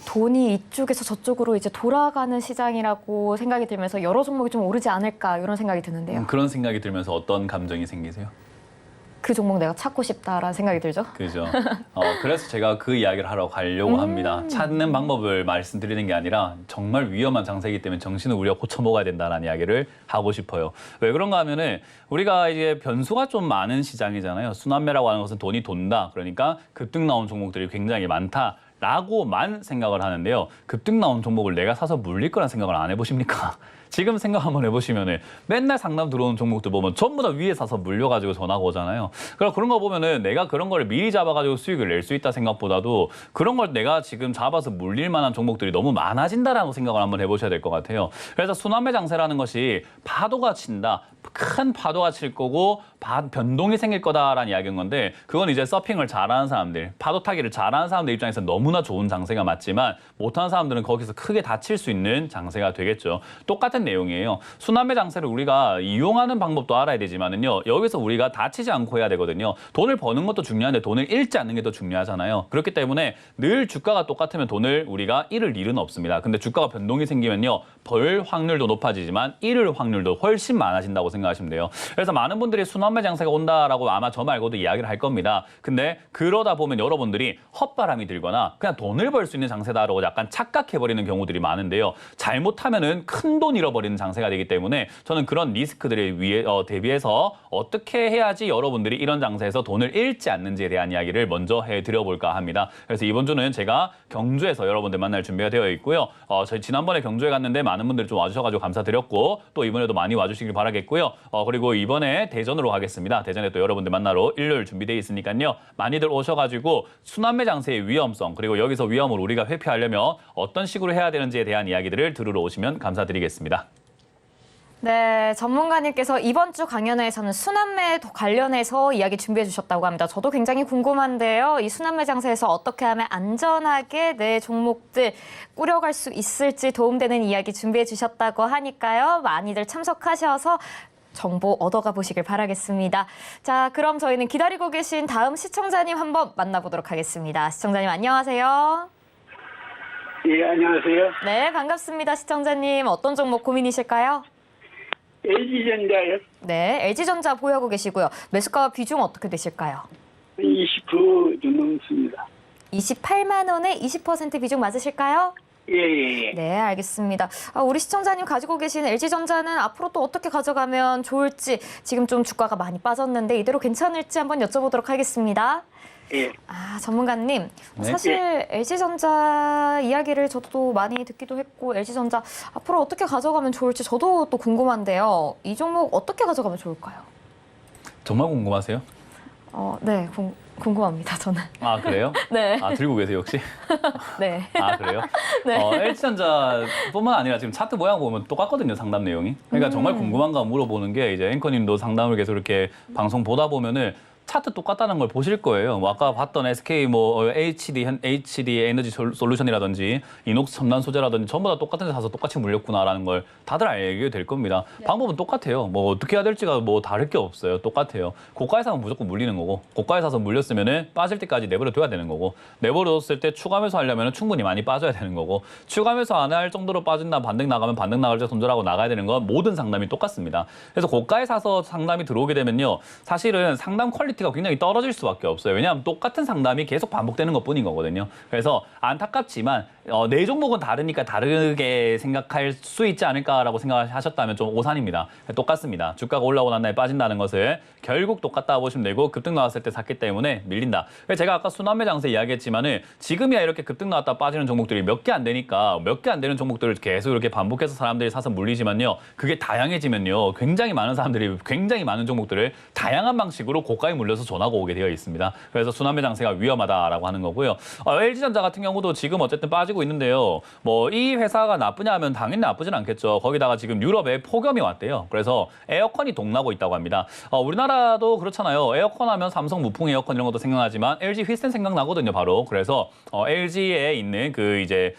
돈이 이쪽에서 저쪽으로 이제 돌아가는 시장이라고 생각이 들면서 여러 종목이 좀 오르지 않을까 이런 생각이 드는데요. 그런 생각이 들면서 어떤 감정이 생기세요? 그 종목 내가 찾고 싶다라는 생각이 들죠. 그죠. 그래서 제가 그 이야기를 하러 가려고 합니다. 찾는 방법을 말씀드리는 게 아니라 정말 위험한 장세이기 때문에 정신을 우리가 고쳐 먹어야 된다는 이야기를 하고 싶어요. 왜 그런가 하면은 우리가 이제 변수가 좀 많은 시장이잖아요. 순환매라고 하는 것은 돈이 돈다. 그러니까 급등 나온 종목들이 굉장히 많다. 라고만 생각을 하는데요. 급등 나온 종목을 내가 사서 물릴 거란 생각을 안 해보십니까? 지금 생각 한번 해보시면은 맨날 상담 들어오는 종목들 보면 전부 다 위에 사서 물려가지고 전화가 오잖아요. 그런 거 보면은 내가 그런 걸 미리 잡아가지고 수익을 낼 수 있다 생각보다도 그런 걸 내가 지금 잡아서 물릴 만한 종목들이 너무 많아진다라고 생각을 한번 해보셔야 될 것 같아요. 그래서 순환매 장세라는 것이 파도가 친다. 큰 파도가 칠 거고 변동이 생길 거다라는 이야기인 건데 그건 이제 서핑을 잘하는 사람들, 파도 타기를 잘하는 사람들 입장에서 너무나 좋은 장세가 맞지만 못하는 사람들은 거기서 크게 다칠 수 있는 장세가 되겠죠. 똑같은 내용이에요. 순환매 장세를 우리가 이용하는 방법도 알아야 되지만은요. 여기서 우리가 다치지 않고 해야 되거든요. 돈을 버는 것도 중요한데 돈을 잃지 않는 게 더 중요하잖아요. 그렇기 때문에 늘 주가가 똑같으면 돈을 우리가 잃을 일은 없습니다. 근데 주가가 변동이 생기면요. 벌 확률도 높아지지만 잃을 확률도 훨씬 많아진다고 생각하시면 돼요. 그래서 많은 분들이 순환매 장세가 온다라고 아마 저 말고도 이야기를 할 겁니다. 근데 그러다 보면 여러분들이 헛바람이 들거나 그냥 돈을 벌 수 있는 장세다라고 약간 착각해버리는 경우들이 많은데요. 잘못하면은 큰 돈 잃어버리는 장세가 되기 때문에 저는 그런 리스크들에 대비해서 어떻게 해야지 여러분들이 이런 장세에서 돈을 잃지 않는지에 대한 이야기를 먼저 해드려볼까 합니다. 그래서 이번 주는 제가 경주에서 여러분들 만날 준비가 되어 있고요. 저희 지난번에 경주에 갔는데 많은 분들이 좀 와주셔가지고 감사드렸고 또 이번에도 많이 와주시길 바라겠고요. 그리고 이번에 대전으로 가겠습니다. 대전에 또 여러분들 만나러 일요일 준비되어 있으니까요. 많이들 오셔가지고 순환매 장세의 위험성 그리고 여기서 위험을 우리가 회피하려면 어떤 식으로 해야 되는지에 대한 이야기들을 들으러 오시면 감사드리겠습니다. 네, 전문가님께서 이번 주 강연회에서는 순환매 관련해서 이야기 준비해 주셨다고 합니다. 저도 굉장히 궁금한데요. 이 순환매 장세에서 어떻게 하면 안전하게 내 종목들 꾸려갈 수 있을지 도움되는 이야기 준비해 주셨다고 하니까요. 많이들 참석하셔서 정보 얻어가 보시길 바라겠습니다. 자, 그럼 저희는 기다리고 계신 다음 시청자님 한번 만나보도록 하겠습니다. 시청자님 안녕하세요. 예, 안녕하세요. 네, 반갑습니다. 시청자님 어떤 종목 고민이실까요? LG전자요. 네, LG전자 보유하고 계시고요. 매수가 비중 어떻게 되실까요? 20% 정도 넘습니다. 28만 원에 20% 비중 맞으실까요? 예. 네, 알겠습니다. 우리 시청자님 가지고 계신 LG전자는 앞으로 또 어떻게 가져가면 좋을지 지금 좀 주가가 많이 빠졌는데 이대로 괜찮을지 한번 여쭤보도록 하겠습니다. 예. 전문가님, 네. 사실 LG전자 이야기를 저도 많이 듣기도 했고 LG전자 앞으로 어떻게 가져가면 좋을지 저도 또 궁금한데요. 이 종목 어떻게 가져가면 좋을까요? 정말 궁금하세요? 네, 궁금합니다, 저는. 아, 그래요? 네. 들고 계세요, 혹시? 네. 아, 그래요? 네. LG전자뿐만 아니라 지금 차트 모양 보면 똑같거든요, 상담 내용이. 그러니까 정말 궁금한 거 물어보는 게 이제 앵커님도 상담을 계속 이렇게 방송 보다 보면은 차트 똑같다는 걸 보실 거예요. 아까 봤던 SK HD 에너지 솔루션이라든지 이녹스 첨단 소재라든지 전부 다 똑같은 데 사서 똑같이 물렸구나라는 걸 다들 알게 될 겁니다. 네. 방법은 똑같아요. 어떻게 해야 될지가 다를 게 없어요. 똑같아요. 고가에 사면 무조건 물리는 거고 고가에 사서 물렸으면은 빠질 때까지 내버려둬야 되는 거고 내버려뒀을 때 추가 매수하려면 충분히 많이 빠져야 되는 거고 추가 매수 안 할 정도로 빠진다 반등 나가면 반등 나갈 때 손절하고 나가야 되는 건 모든 상담이 똑같습니다. 그래서 고가에 사서 상담이 들어오게 되면요. 사실은 상담 퀄리티가 굉장히 떨어질 수밖에 없어요. 왜냐하면 똑같은 상담이 계속 반복되는 것뿐인 거거든요. 그래서 안타깝지만 네 종목은 다르니까 다르게 생각할 수 있지 않을까라고 생각하셨다면 좀 오산입니다. 똑같습니다. 주가가 올라오고 난 날에 빠진다는 것을 결국 똑같다 보시면 되고 급등 나왔을 때 샀기 때문에 밀린다. 제가 아까 순환매 장세 이야기했지만은 지금이야 이렇게 급등 나왔다 빠지는 종목들이 몇 개 안 되니까 몇 개 안 되는 종목들을 계속 이렇게 반복해서 사람들이 사서 물리지만요. 그게 다양해지면요. 굉장히 많은 사람들이 굉장히 많은 종목들을 다양한 방식으로 고가에 물려서 전하고 오게 되어 있습니다. 그래서 순환매 장세가 위험하다라고 하는 거고요. LG전자 같은 경우도 지금 어쨌든 빠지고 있는데요. 뭐 이 회사가 나쁘냐 하면 당연히 나쁘진 않겠죠. 거기다가 지금 유럽에 폭염이 왔대요. 그래서 에어컨이 동나고 있다고 합니다. 우리나라도 그렇잖아요. 에어컨 하면 삼성 무풍 에어컨 이런 것도 생각나지만 LG 휘센 생각나거든요, 바로. 그래서 LG에 있는 그 이제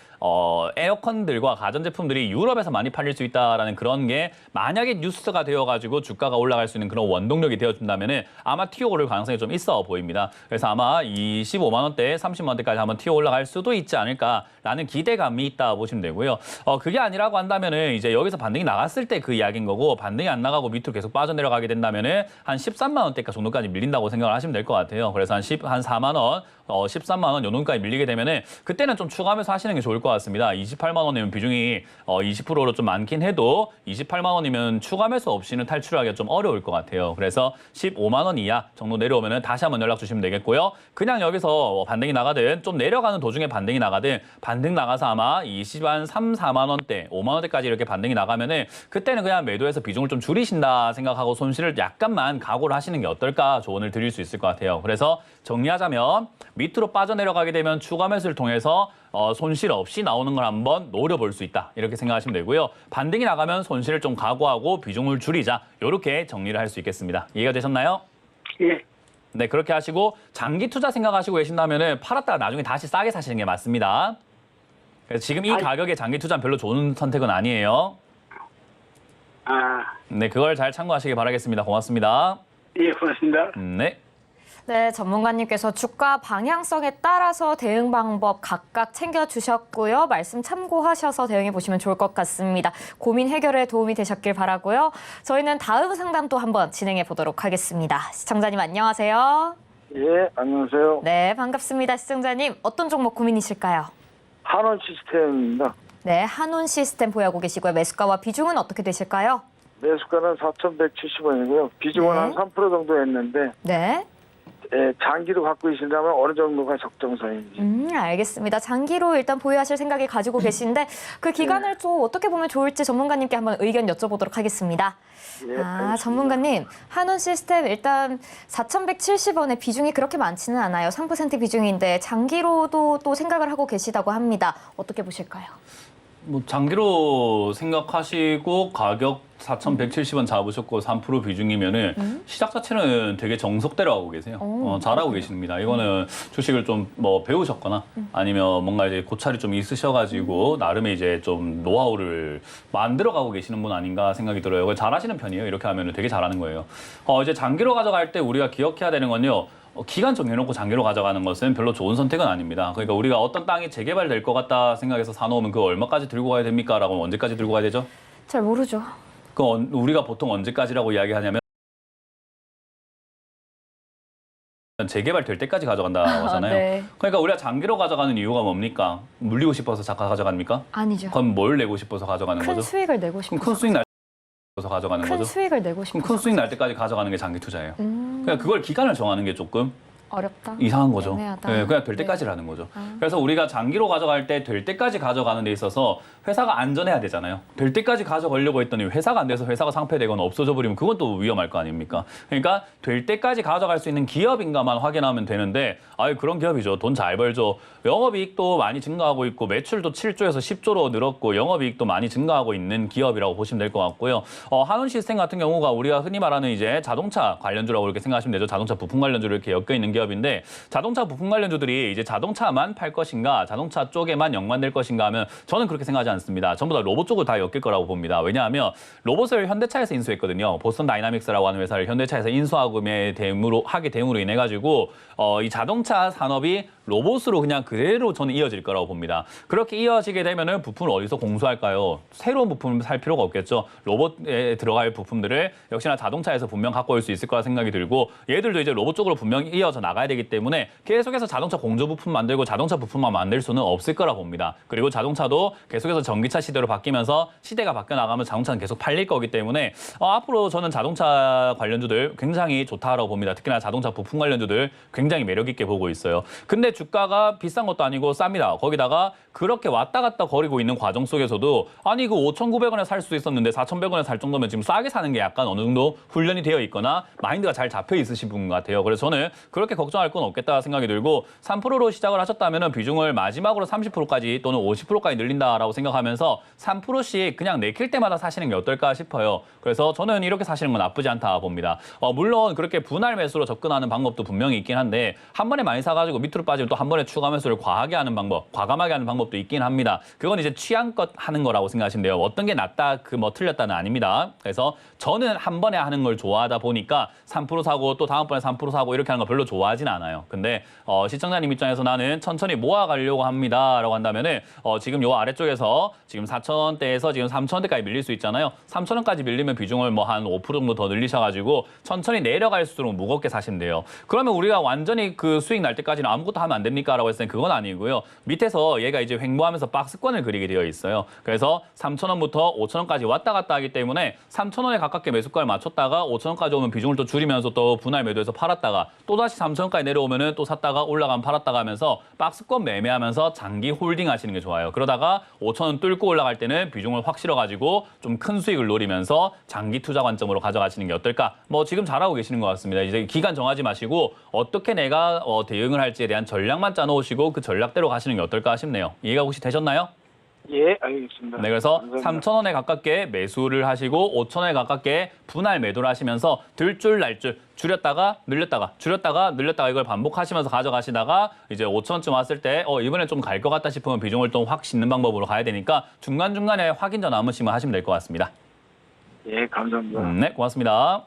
에어컨들과 가전제품들이 유럽에서 많이 팔릴 수 있다라는 그런 게 만약에 뉴스가 되어가지고 주가가 올라갈 수 있는 그런 원동력이 되어준다면은 아마 튀어 오를 가능성이 좀 있어 보입니다. 그래서 아마 25만 원대, 30만 원대까지 한번 튀어 올라갈 수도 있지 않을까라는 기대감이 있다 보시면 되고요. 그게 아니라고 한다면은 이제 여기서 반등이 나갔을 때 그 이야기인 거고 반등이 안 나가고 밑으로 계속 빠져내려가게 된다면은 한 13만 원대까지 정도까지 밀린다고 생각을 하시면 될 것 같아요. 그래서 한 4만 원, 13만 원 요 정도까지 밀리게 되면은 그때는 좀 추가하면서 하시는 게 좋을 것 같습니다. 28만 원이면 비중이 20%로 좀 많긴 해도 28만 원이면 추가 매수 없이는 탈출하기가 좀 어려울 것 같아요. 그래서 15만 원 이하 정도 내려오면은 다시 한번 연락 주시면 되겠고요. 그냥 여기서 반등이 나가든 좀 내려가는 도중에 반등이 나가든 반등 나가서 아마 3, 4만 원대, 5만 원대까지 이렇게 반등이 나가면은 그때는 그냥 매도해서 비중을 좀 줄이신다 생각하고 손실을 약간만 각오를 하시는 게 어떨까 조언을 드릴 수 있을 것 같아요. 그래서 정리하자면 밑으로 빠져내려가게 되면 추가 매수를 통해서 손실 없이 나오는 걸 한번 노려볼 수 있다. 이렇게 생각하시면 되고요. 반등이 나가면 손실을 좀 각오하고 비중을 줄이자. 이렇게 정리를 할 수 있겠습니다. 이해가 되셨나요? 예. 네, 그렇게 하시고 장기 투자 생각하시고 계신다면은 팔았다가 나중에 다시 싸게 사시는 게 맞습니다. 그래서 지금 이 가격에 장기 투자는 별로 좋은 선택은 아니에요. 네, 그걸 잘 참고하시길 바라겠습니다. 고맙습니다. 예, 고맙습니다. 네. 네, 전문가님께서 주가 방향성에 따라서 대응 방법 각각 챙겨주셨고요. 말씀 참고하셔서 대응해 보시면 좋을 것 같습니다. 고민 해결에 도움이 되셨길 바라고요. 저희는 다음 상담도 한번 진행해 보도록 하겠습니다. 시청자님 안녕하세요. 예, 안녕하세요. 네, 반갑습니다. 시청자님 어떤 종목 고민이실까요? 한원 시스템입니다. 네, 한온 시스템 보유하고 계시고요. 매수가와 비중은 어떻게 되실까요? 매수가는 4,170원이고요. 비중은 네. 한 3% 정도 했는데 네. 장기로 갖고 계신다면 어느 정도가 적정선인지. 알겠습니다. 장기로 일단 보유하실 생각이 가지고 계신데 그 기간을 좀 어떻게 보면 좋을지 전문가님께 한번 의견 여쭤보도록 하겠습니다. 예, 알겠습니다. 전문가님, 한온 시스템 일단 4,170원의 비중이 그렇게 많지는 않아요. 3% 비중인데 장기로도 또 생각을 하고 계시다고 합니다. 어떻게 보실까요? 뭐 장기로 생각하시고 가격 4,170원 잡으셨고 3% 비중이면은 시작 자체는 되게 정석대로 하고 계세요. 잘하고 계십니다. 이거는 주식을 좀 뭐 배우셨거나 아니면 뭔가 이제 고찰이 좀 있으셔가지고 나름의 이제 좀 노하우를 만들어가고 계시는 분 아닌가 생각이 들어요. 잘하시는 편이에요. 이렇게 하면은 되게 잘하는 거예요. 이제 장기로 가져갈 때 우리가 기억해야 되는 건요. 기간 정해놓고 장기로 가져가는 것은 별로 좋은 선택은 아닙니다. 그러니까 우리가 어떤 땅이 재개발될 것 같다 생각해서 사놓으면 그거 얼마까지 들고 가야 됩니까? 라고 하면 언제까지 들고 가야 되죠? 잘 모르죠. 그 우리가 보통 언제까지라고 이야기하냐면 재개발될 때까지 가져간다고 하잖아요. 네. 그러니까 우리가 장기로 가져가는 이유가 뭡니까? 물리고 싶어서 잠깐 가져갑니까? 아니죠. 그럼 뭘 내고 싶어서 가져가는 큰 거죠? 수익을 내고 그럼 싶어서. 큰 수익 날 때까지 가져가는 큰 거죠? 수익을 내고 그럼 싶어서. 큰 수익 날 때까지 가져가는 게 장기 투자예요. 그러니까 그걸 기간을 정하는 게 조금 어렵다. 이상한 거죠. 애매하다. 네, 그냥 될 때까지라는 거죠. 그래서 우리가 장기로 가져갈 때 될 때까지 가져가는 데 있어서 회사가 안전해야 되잖아요. 될 때까지 가져가려고 했더니 회사가 안 돼서 회사가 상폐되거나 없어져 버리면 그건 또 위험할 거 아닙니까? 그러니까 될 때까지 가져갈 수 있는 기업인가만 확인하면 되는데 그런 기업이죠. 돈 잘 벌죠. 영업이익도 많이 증가하고 있고 매출도 7조에서 10조로 늘었고 영업이익도 많이 증가하고 있는 기업이라고 보시면 될 것 같고요. 한원 시스템 같은 경우가 우리가 흔히 말하는 이제 자동차 관련주라고 이렇게 생각하시면 되죠. 자동차 부품 관련주로 이렇게 엮여 있는 기업인데 자동차 부품 관련주들이 이제 자동차만 팔 것인가 자동차 쪽에만 연관될 것인가 하면 저는 그렇게 생각하지 않습니다. 전부 다 로봇 쪽으로 다 엮일 거라고 봅니다. 왜냐하면 로봇을 현대차에서 인수했거든요. 보스턴 다이나믹스라고 하는 회사를 현대차에서 인수하게 됨으로 인해 가지고 이 자동차 산업이 로봇으로 그냥 그대로 저는 이어질 거라고 봅니다. 그렇게 이어지게 되면은 부품을 어디서 공수할까요? 새로운 부품을 살 필요가 없겠죠. 로봇에 들어갈 부품들을 역시나 자동차에서 분명 갖고 올 수 있을 거라 생각이 들고 얘들도 이제 로봇 쪽으로 분명히 이어져 나가야 되기 때문에 계속해서 자동차 공조 부품 만들고 자동차 부품만 만들 수는 없을 거라 봅니다. 그리고 자동차도 계속해서 전기차 시대로 바뀌면서 시대가 바뀌어 나가면 자동차는 계속 팔릴 거기 때문에 앞으로 저는 자동차 관련주들 굉장히 좋다라고 봅니다. 특히나 자동차 부품 관련주들 굉장히 매력 있게 보고 있어요. 근데 주가가 비싼 것도 아니고 쌉니다. 거기다가 그렇게 왔다 갔다 거리고 있는 과정 속에서도 아니 그 5,900원에 살 수 있었는데 4,100원에 살 정도면 지금 싸게 사는 게 약간 어느 정도 훈련이 되어 있거나 마인드가 잘 잡혀 있으신 분 같아요. 그래서 저는 그렇게 걱정할 건 없겠다 생각이 들고 3%로 시작을 하셨다면 비중을 마지막으로 30%까지 또는 50%까지 늘린다라고 생각하면서 3%씩 그냥 내킬 때마다 사시는 게 어떨까 싶어요. 그래서 저는 이렇게 사시는 건 나쁘지 않다 봅니다. 물론 그렇게 분할 매수로 접근하는 방법도 분명히 있긴 한데 한 번에 많이 사가지고 밑으로 빠지면 또 한 번에 추가 매수를 과하게 하는 방법, 과감하게 하는 방법도 있긴 합니다. 그건 이제 취향껏 하는 거라고 생각하시면 돼요. 어떤 게 낫다, 틀렸다는 아닙니다. 그래서 저는 한 번에 하는 걸 좋아하다 보니까 3% 사고 또 다음번에 3% 사고 이렇게 하는 거 별로 좋아하진 않아요. 근데 시청자님 입장에서 나는 천천히 모아가려고 합니다라고 한다면은 지금 요 아래쪽에서 지금 4,000원대에서 지금 3,000원대까지 밀릴 수 있잖아요. 3,000원까지 밀리면 비중을 뭐 한 5% 정도 더 늘리셔가지고 천천히 내려갈수록 무겁게 사시면 돼요. 그러면 우리가 완전히 그 수익 날 때까지는 아무것도 하면 안 됩니까? 라고 했을 때 그건 아니고요. 밑에서 얘가 이제 횡보하면서 박스권을 그리게 되어 있어요. 그래서 3,000원부터 5,000원까지 왔다 갔다 하기 때문에 3,000원에 가깝게 매수가를 맞췄다가 5,000원까지 오면 비중을 또 줄이면서 또 분할 매도해서 팔았다가 또다시 3,000원까지 내려오면은 또 샀다가 올라가면 팔았다가 하면서 박스권 매매하면서 장기 홀딩 하시는 게 좋아요. 그러다가 5,000원 뚫고 올라갈 때는 비중을 확 실어가지고 좀 큰 수익을 노리면서 장기 투자 관점으로 가져가시는 게 어떨까? 지금 잘하고 계시는 것 같습니다. 이제 기간 정하지 마시고 어떻게 내가 대응을 할지에 대한 전략만 짜놓으시고 그 전략대로 가시는 게 어떨까 싶네요. 이해가 혹시 되셨나요? 예, 알겠습니다. 네, 그래서 감사합니다. 3,000원에 가깝게 매수를 하시고 5,000원에 가깝게 분할 매도를 하시면서 들 줄 날 줄 줄였다가 늘렸다가 줄였다가 늘렸다가 이걸 반복하시면서 가져가시다가 이제 5,000원쯤 왔을 때 이번에 좀 갈 것 같다 싶으면 비중을 또 확 싣는 방법으로 가야 되니까 중간중간에 확인 전화 한 번씩만 하시면 될 것 같습니다. 예, 감사합니다. 네, 고맙습니다.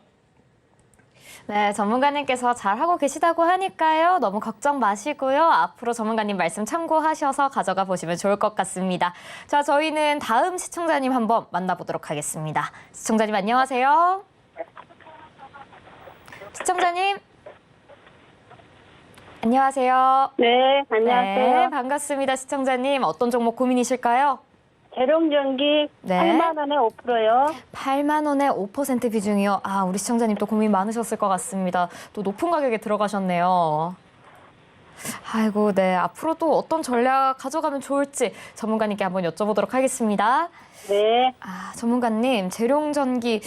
네, 전문가님께서 잘하고 계시다고 하니까요. 너무 걱정 마시고요. 앞으로 전문가님 말씀 참고하셔서 가져가 보시면 좋을 것 같습니다. 자, 저희는 다음 시청자님 한번 만나보도록 하겠습니다. 시청자님 안녕하세요. 시청자님. 안녕하세요. 네, 안녕하세요. 네, 반갑습니다. 시청자님. 어떤 종목 고민이실까요? 재롱전기 네. 8만 원에 5%요. 8만 원에 5% 비중이요. 우리 시청자님 또 고민 많으셨을 것 같습니다. 또 높은 가격에 들어가셨네요. 아이고, 네. 앞으로 또 어떤 전략 가져가면 좋을지 전문가님께 한번 여쭤보도록 하겠습니다. 네. 전문가님, 재룡전기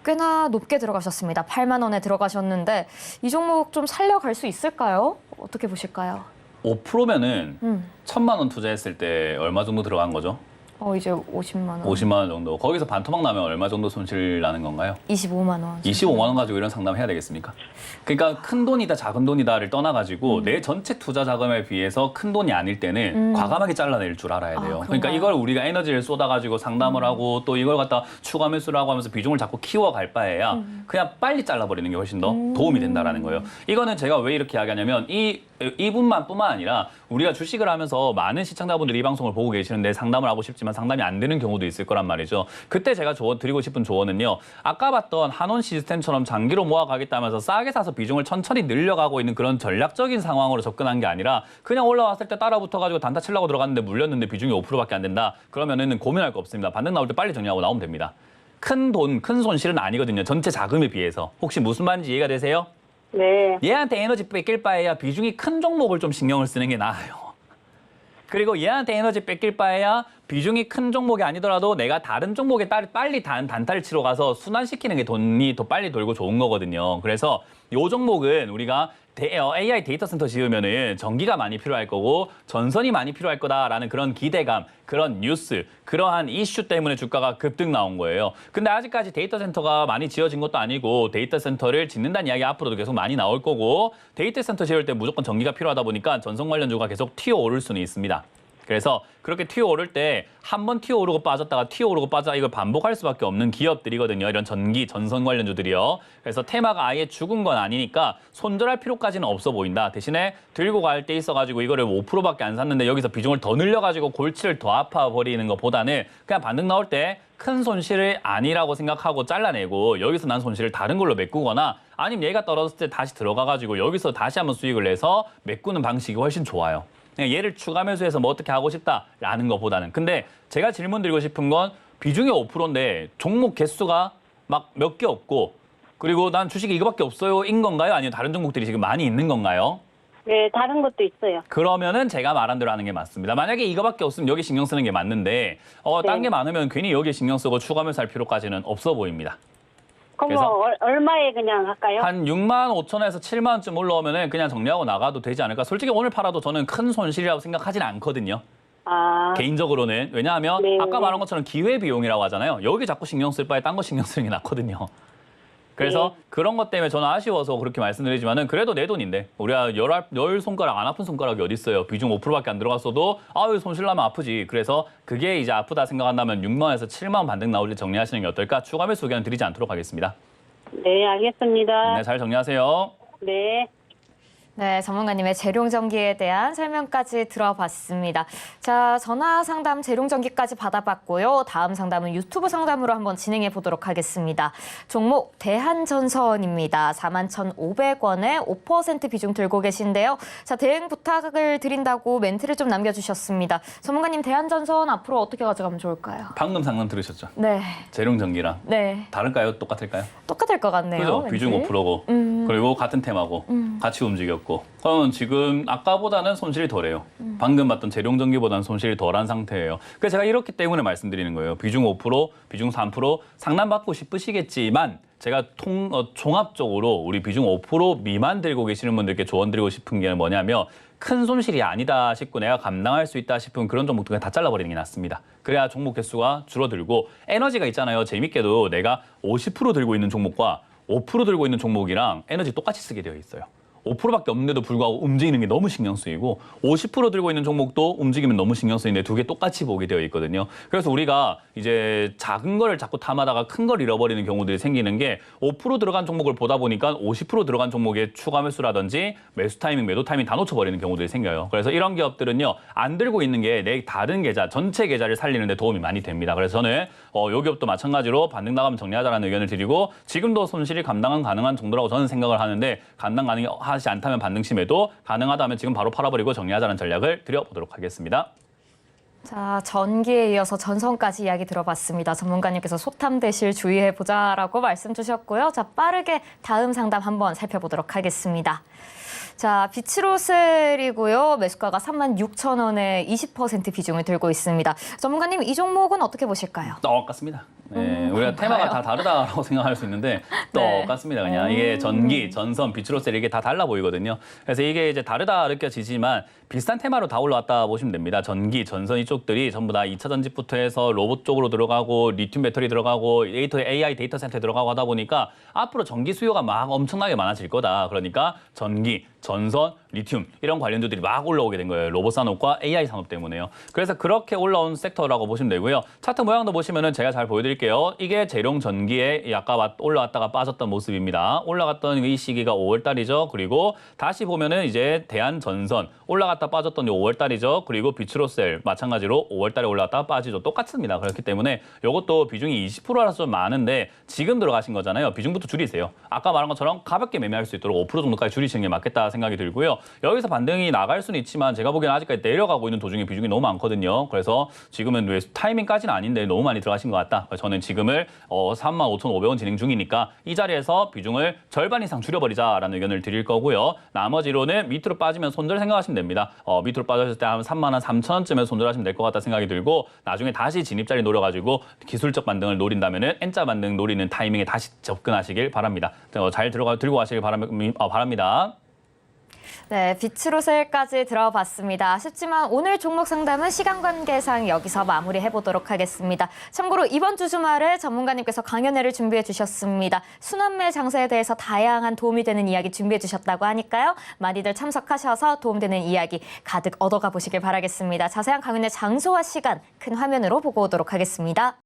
꽤나 높게 들어가셨습니다. 8만 원에 들어가셨는데 이 종목 좀 살려갈 수 있을까요? 어떻게 보실까요? 5%면은 1,000만 원 투자했을 때 얼마 정도 들어간 거죠? 이제 50만 원. 50만 원 정도. 거기서 반토막 나면 얼마 정도 손실 나는 건가요? 25만 원. 25만 원 가지고 이런 상담 해야 되겠습니까? 그러니까 큰 돈이다 작은 돈이다를 떠나가지고 내 전체 투자 자금에 비해서 큰 돈이 아닐 때는 과감하게 잘라낼 줄 알아야 돼요. 그러니까 이걸 우리가 에너지를 쏟아가지고 상담을 하고 또 이걸 갖다 추가 매수를 하고 하면서 비중을 자꾸 키워갈 바에야 그냥 빨리 잘라버리는 게 훨씬 더 도움이 된다라는 거예요. 이거는 제가 왜 이렇게 이야기하냐면 이분만뿐만 아니라 우리가 주식을 하면서 많은 시청자분들이 이 방송을 보고 계시는데 상담을 하고 싶지만 상담이 안 되는 경우도 있을 거란 말이죠. 그때 제가 드리고 싶은 조언은요. 아까 봤던 한원 시스템처럼 장기로 모아가겠다면서 싸게 사서 비중을 천천히 늘려가고 있는 그런 전략적인 상황으로 접근한 게 아니라 그냥 올라왔을 때 따라 붙어가지고 단타 치려고 들어갔는데 물렸는데 비중이 5%밖에 안 된다. 그러면은 고민할 거 없습니다. 반등 나올 때 빨리 정리하고 나오면 됩니다. 큰 손실은 아니거든요. 전체 자금에 비해서. 혹시 무슨 말인지 이해가 되세요? 네. 얘한테 에너지 뺏길 바에야 비중이 큰 종목을 좀 신경을 쓰는 게 나아요. 그리고 얘한테 에너지 뺏길 바에야 비중이 큰 종목이 아니더라도 내가 다른 종목에 빨리 단타를 치러 가서 순환시키는 게 돈이 더 빨리 돌고 좋은 거거든요. 그래서 요 종목은 우리가 AI 데이터 센터 지으면은 전기가 많이 필요할 거고 전선이 많이 필요할 거다라는 그런 기대감, 그런 뉴스, 그러한 이슈 때문에 주가가 급등 나온 거예요. 근데 아직까지 데이터 센터가 많이 지어진 것도 아니고 데이터 센터를 짓는다는 이야기 앞으로도 계속 많이 나올 거고 데이터 센터 지을 때 무조건 전기가 필요하다 보니까 전선 관련주가 계속 튀어오를 수는 있습니다. 그래서 그렇게 튀어오를 때 한 번 튀어오르고 빠졌다가 튀어오르고 빠졌다 이걸 반복할 수밖에 없는 기업들이거든요. 이런 전기, 전선 관련주들이요. 그래서 테마가 아예 죽은 건 아니니까 손절할 필요까지는 없어 보인다. 대신에 들고 갈 때 있어가지고 이거를 5%밖에 안 샀는데 여기서 비중을 더 늘려가지고 골치를 더 아파버리는 것보다는 그냥 반등 나올 때 큰 손실이 아니라고 생각하고 잘라내고 여기서 난 손실을 다른 걸로 메꾸거나 아니면 얘가 떨어졌을 때 다시 들어가가지고 여기서 다시 한번 수익을 내서 메꾸는 방식이 훨씬 좋아요. 그냥 얘를 추가 매수해서 뭐 어떻게 하고 싶다라는 것보다는. 근데 제가 질문 드리고 싶은 건 비중이 5%인데 종목 개수가 막 몇 개 없고 그리고 난 주식이 이거밖에 없어요 인 건가요? 아니면 다른 종목들이 지금 많이 있는 건가요? 네, 다른 것도 있어요. 그러면은 제가 말한 대로 하는 게 맞습니다. 만약에 이거밖에 없으면 여기 신경 쓰는 게 맞는데 딴 게 많으면 괜히 여기에 신경 쓰고 추가 매수할 필요까지는 없어 보입니다. 그럼 그래서 얼마에 그냥 할까요? 한 6만 5천 원에서 7만 원쯤 올라오면은 그냥 정리하고 나가도 되지 않을까. 솔직히 오늘 팔아도 저는 큰 손실이라고 생각하지는 않거든요. 아, 개인적으로는. 왜냐하면 네. 아까 말한 것처럼 기회비용이라고 하잖아요. 여기 자꾸 신경 쓸 바에 딴 거 신경 쓰는 게 낫거든요. 그래서 그런 것 때문에 저는 아쉬워서 그렇게 말씀드리지만은 그래도 내 돈인데 우리가 열 손가락 안 아픈 손가락이 어디 있어요. 비중 5%밖에 안 들어갔어도 아유 손실 나면 아프지. 그래서 그게 이제 아프다 생각한다면 6만 원에서 7만 원 반등 나올 때 정리하시는 게 어떨까? 추가 매수 의견 드리지 않도록 하겠습니다. 네, 알겠습니다. 네, 잘 정리하세요. 네. 네, 전문가님의 재룡전기에 대한 설명까지 들어봤습니다. 자, 전화 상담 재룡전기까지 받아봤고요. 다음 상담은 유튜브 상담으로 한번 진행해 보도록 하겠습니다. 종목 대한전선입니다. 41,500원에 5% 비중 들고 계신데요. 자, 대응 부탁을 드린다고 멘트를 좀 남겨주셨습니다. 전문가님, 대한전선 앞으로 어떻게 가져가면 좋을까요? 방금 상담 들으셨죠? 네, 재룡전기랑 네, 다를까요? 똑같을까요? 똑같을 것 같네요. 그죠? 왠지. 비중 5%고 그리고 같은 테마고 같이 움직였고 그러면 지금 아까보다는 손실이 덜해요. 방금 봤던 재룡전기보다는 손실이 덜한 상태예요. 그래서 제가 이렇기 때문에 말씀드리는 거예요. 비중 5%, 비중 3% 상담받고 싶으시겠지만 제가 종합적으로 우리 비중 5% 미만 들고 계시는 분들께 조언 드리고 싶은 게 뭐냐면 큰 손실이 아니다 싶고 내가 감당할 수 있다 싶은 그런 종목들 다 잘라버리는 게 낫습니다. 그래야 종목 개수가 줄어들고 에너지가 있잖아요. 재밌게도 내가 50% 들고 있는 종목과 5% 들고 있는 종목이랑 에너지 똑같이 쓰게 되어 있어요. 5%밖에 없는데도 불구하고 움직이는 게 너무 신경 쓰이고 50% 들고 있는 종목도 움직이면 너무 신경 쓰이는데 두 개 똑같이 보게 되어 있거든요. 그래서 우리가 이제 작은 거를 자꾸 탐하다가 큰 걸 잃어버리는 경우들이 생기는 게 5% 들어간 종목을 보다 보니까 50% 들어간 종목의 추가 매수라든지 매수 타이밍, 매도 타이밍 다 놓쳐버리는 경우들이 생겨요. 그래서 이런 기업들은요. 안 들고 있는 게 내 다른 계좌, 전체 계좌를 살리는 데 도움이 많이 됩니다. 그래서 저는 요 기업도 마찬가지로 반등 나가면 정리하자라는 의견을 드리고 지금도 손실이 감당 가능한 정도라고 저는 생각을 하는데 감당 가능하지 않다면 반등 심해도 가능하다면 지금 바로 팔아버리고 정리하자는 전략을 드려보도록 하겠습니다. 자, 전기에 이어서 전선까지 이야기 들어봤습니다. 전문가님께서 소탐대실 주의해보자라고 말씀 주셨고요. 자, 빠르게 다음 상담 한번 살펴보도록 하겠습니다. 자, 비치로셀이고요. 매수가가 36,000원에 20% 비중을 들고 있습니다. 전문가님, 이 종목은 어떻게 보실까요? 똑같습니다. 네, 우리가 테마가 다 다르다라고 생각할 수 있는데 네. 똑같습니다. 그냥 이게 전기, 전선, 비추로셀 이게 다 달라 보이거든요. 그래서 이게 이제 다르다 느껴지지만 비슷한 테마로 다 올라왔다 보시면 됩니다. 전기, 전선 이쪽들이 전부 다 2차 전지부터 해서 로봇 쪽으로 들어가고 리튬 배터리 들어가고 AI 데이터 센터에 들어가고 하다 보니까 앞으로 전기 수요가 막 엄청나게 많아질 거다. 그러니까 전기, 전선, 리튬 이런 관련주들이 막 올라오게 된 거예요. 로봇 산업과 AI 산업 때문에요. 그래서 그렇게 올라온 섹터라고 보시면 되고요. 차트 모양도 보시면은 제가 잘 보여드릴게요. 이게 재룡 전기에 아까 올라왔다가 빠졌던 모습입니다. 올라갔던 이 시기가 5월 달이죠. 그리고 다시 보면은 이제 대한전선 올라갔다 빠졌던 5월 달이죠. 그리고 비추로셀 마찬가지로 5월 달에 올라갔다가 빠지죠. 똑같습니다. 그렇기 때문에 이것도 비중이 20%라서 좀 많은데 지금 들어가신 거잖아요. 비중부터 줄이세요. 아까 말한 것처럼 가볍게 매매할 수 있도록 5% 정도까지 줄이시는 게 맞겠다 생각이 들고요. 여기서 반등이 나갈 수는 있지만 제가 보기에는 아직까지 내려가고 있는 도중에 비중이 너무 많거든요. 그래서 지금은 왜 타이밍까지는 아닌데 너무 많이 들어가신 것 같다. 그래서 저는 지금을 35,500원 진행 중이니까 이 자리에서 비중을 절반 이상 줄여버리자라는 의견을 드릴 거고요. 나머지로는 밑으로 빠지면 손절 생각하시면 됩니다. 밑으로 빠졌을 때 한 33,000원쯤에 손절하시면 될 것 같다 생각이 들고 나중에 다시 진입자리 노려가지고 기술적 반등을 노린다면은 N자 반등 노리는 타이밍에 다시 접근하시길 바랍니다. 잘 들고 가시길 바랍니다. 네, 비추로셀까지 들어봤습니다. 아쉽지만 오늘 종목 상담은 시간 관계상 여기서 마무리해보도록 하겠습니다. 참고로 이번 주 주말에 전문가님께서 강연회를 준비해 주셨습니다. 순환매 장세에 대해서 다양한 도움이 되는 이야기 준비해 주셨다고 하니까요. 많이들 참석하셔서 도움되는 이야기 가득 얻어가 보시길 바라겠습니다. 자세한 강연회 장소와 시간 큰 화면으로 보고 오도록 하겠습니다.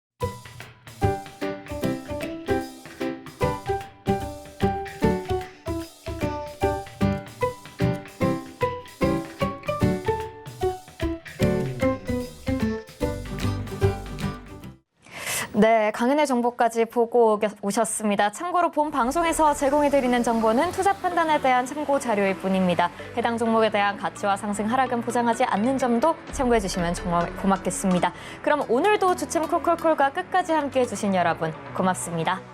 네, 강연회 정보까지 보고 오셨습니다. 참고로 본 방송에서 제공해드리는 정보는 투자 판단에 대한 참고 자료일 뿐입니다. 해당 종목에 대한 가치와 상승 하락은 보장하지 않는 점도 참고해주시면 정말 고맙겠습니다. 그럼 오늘도 주침 콜콜콜과 끝까지 함께해 주신 여러분 고맙습니다.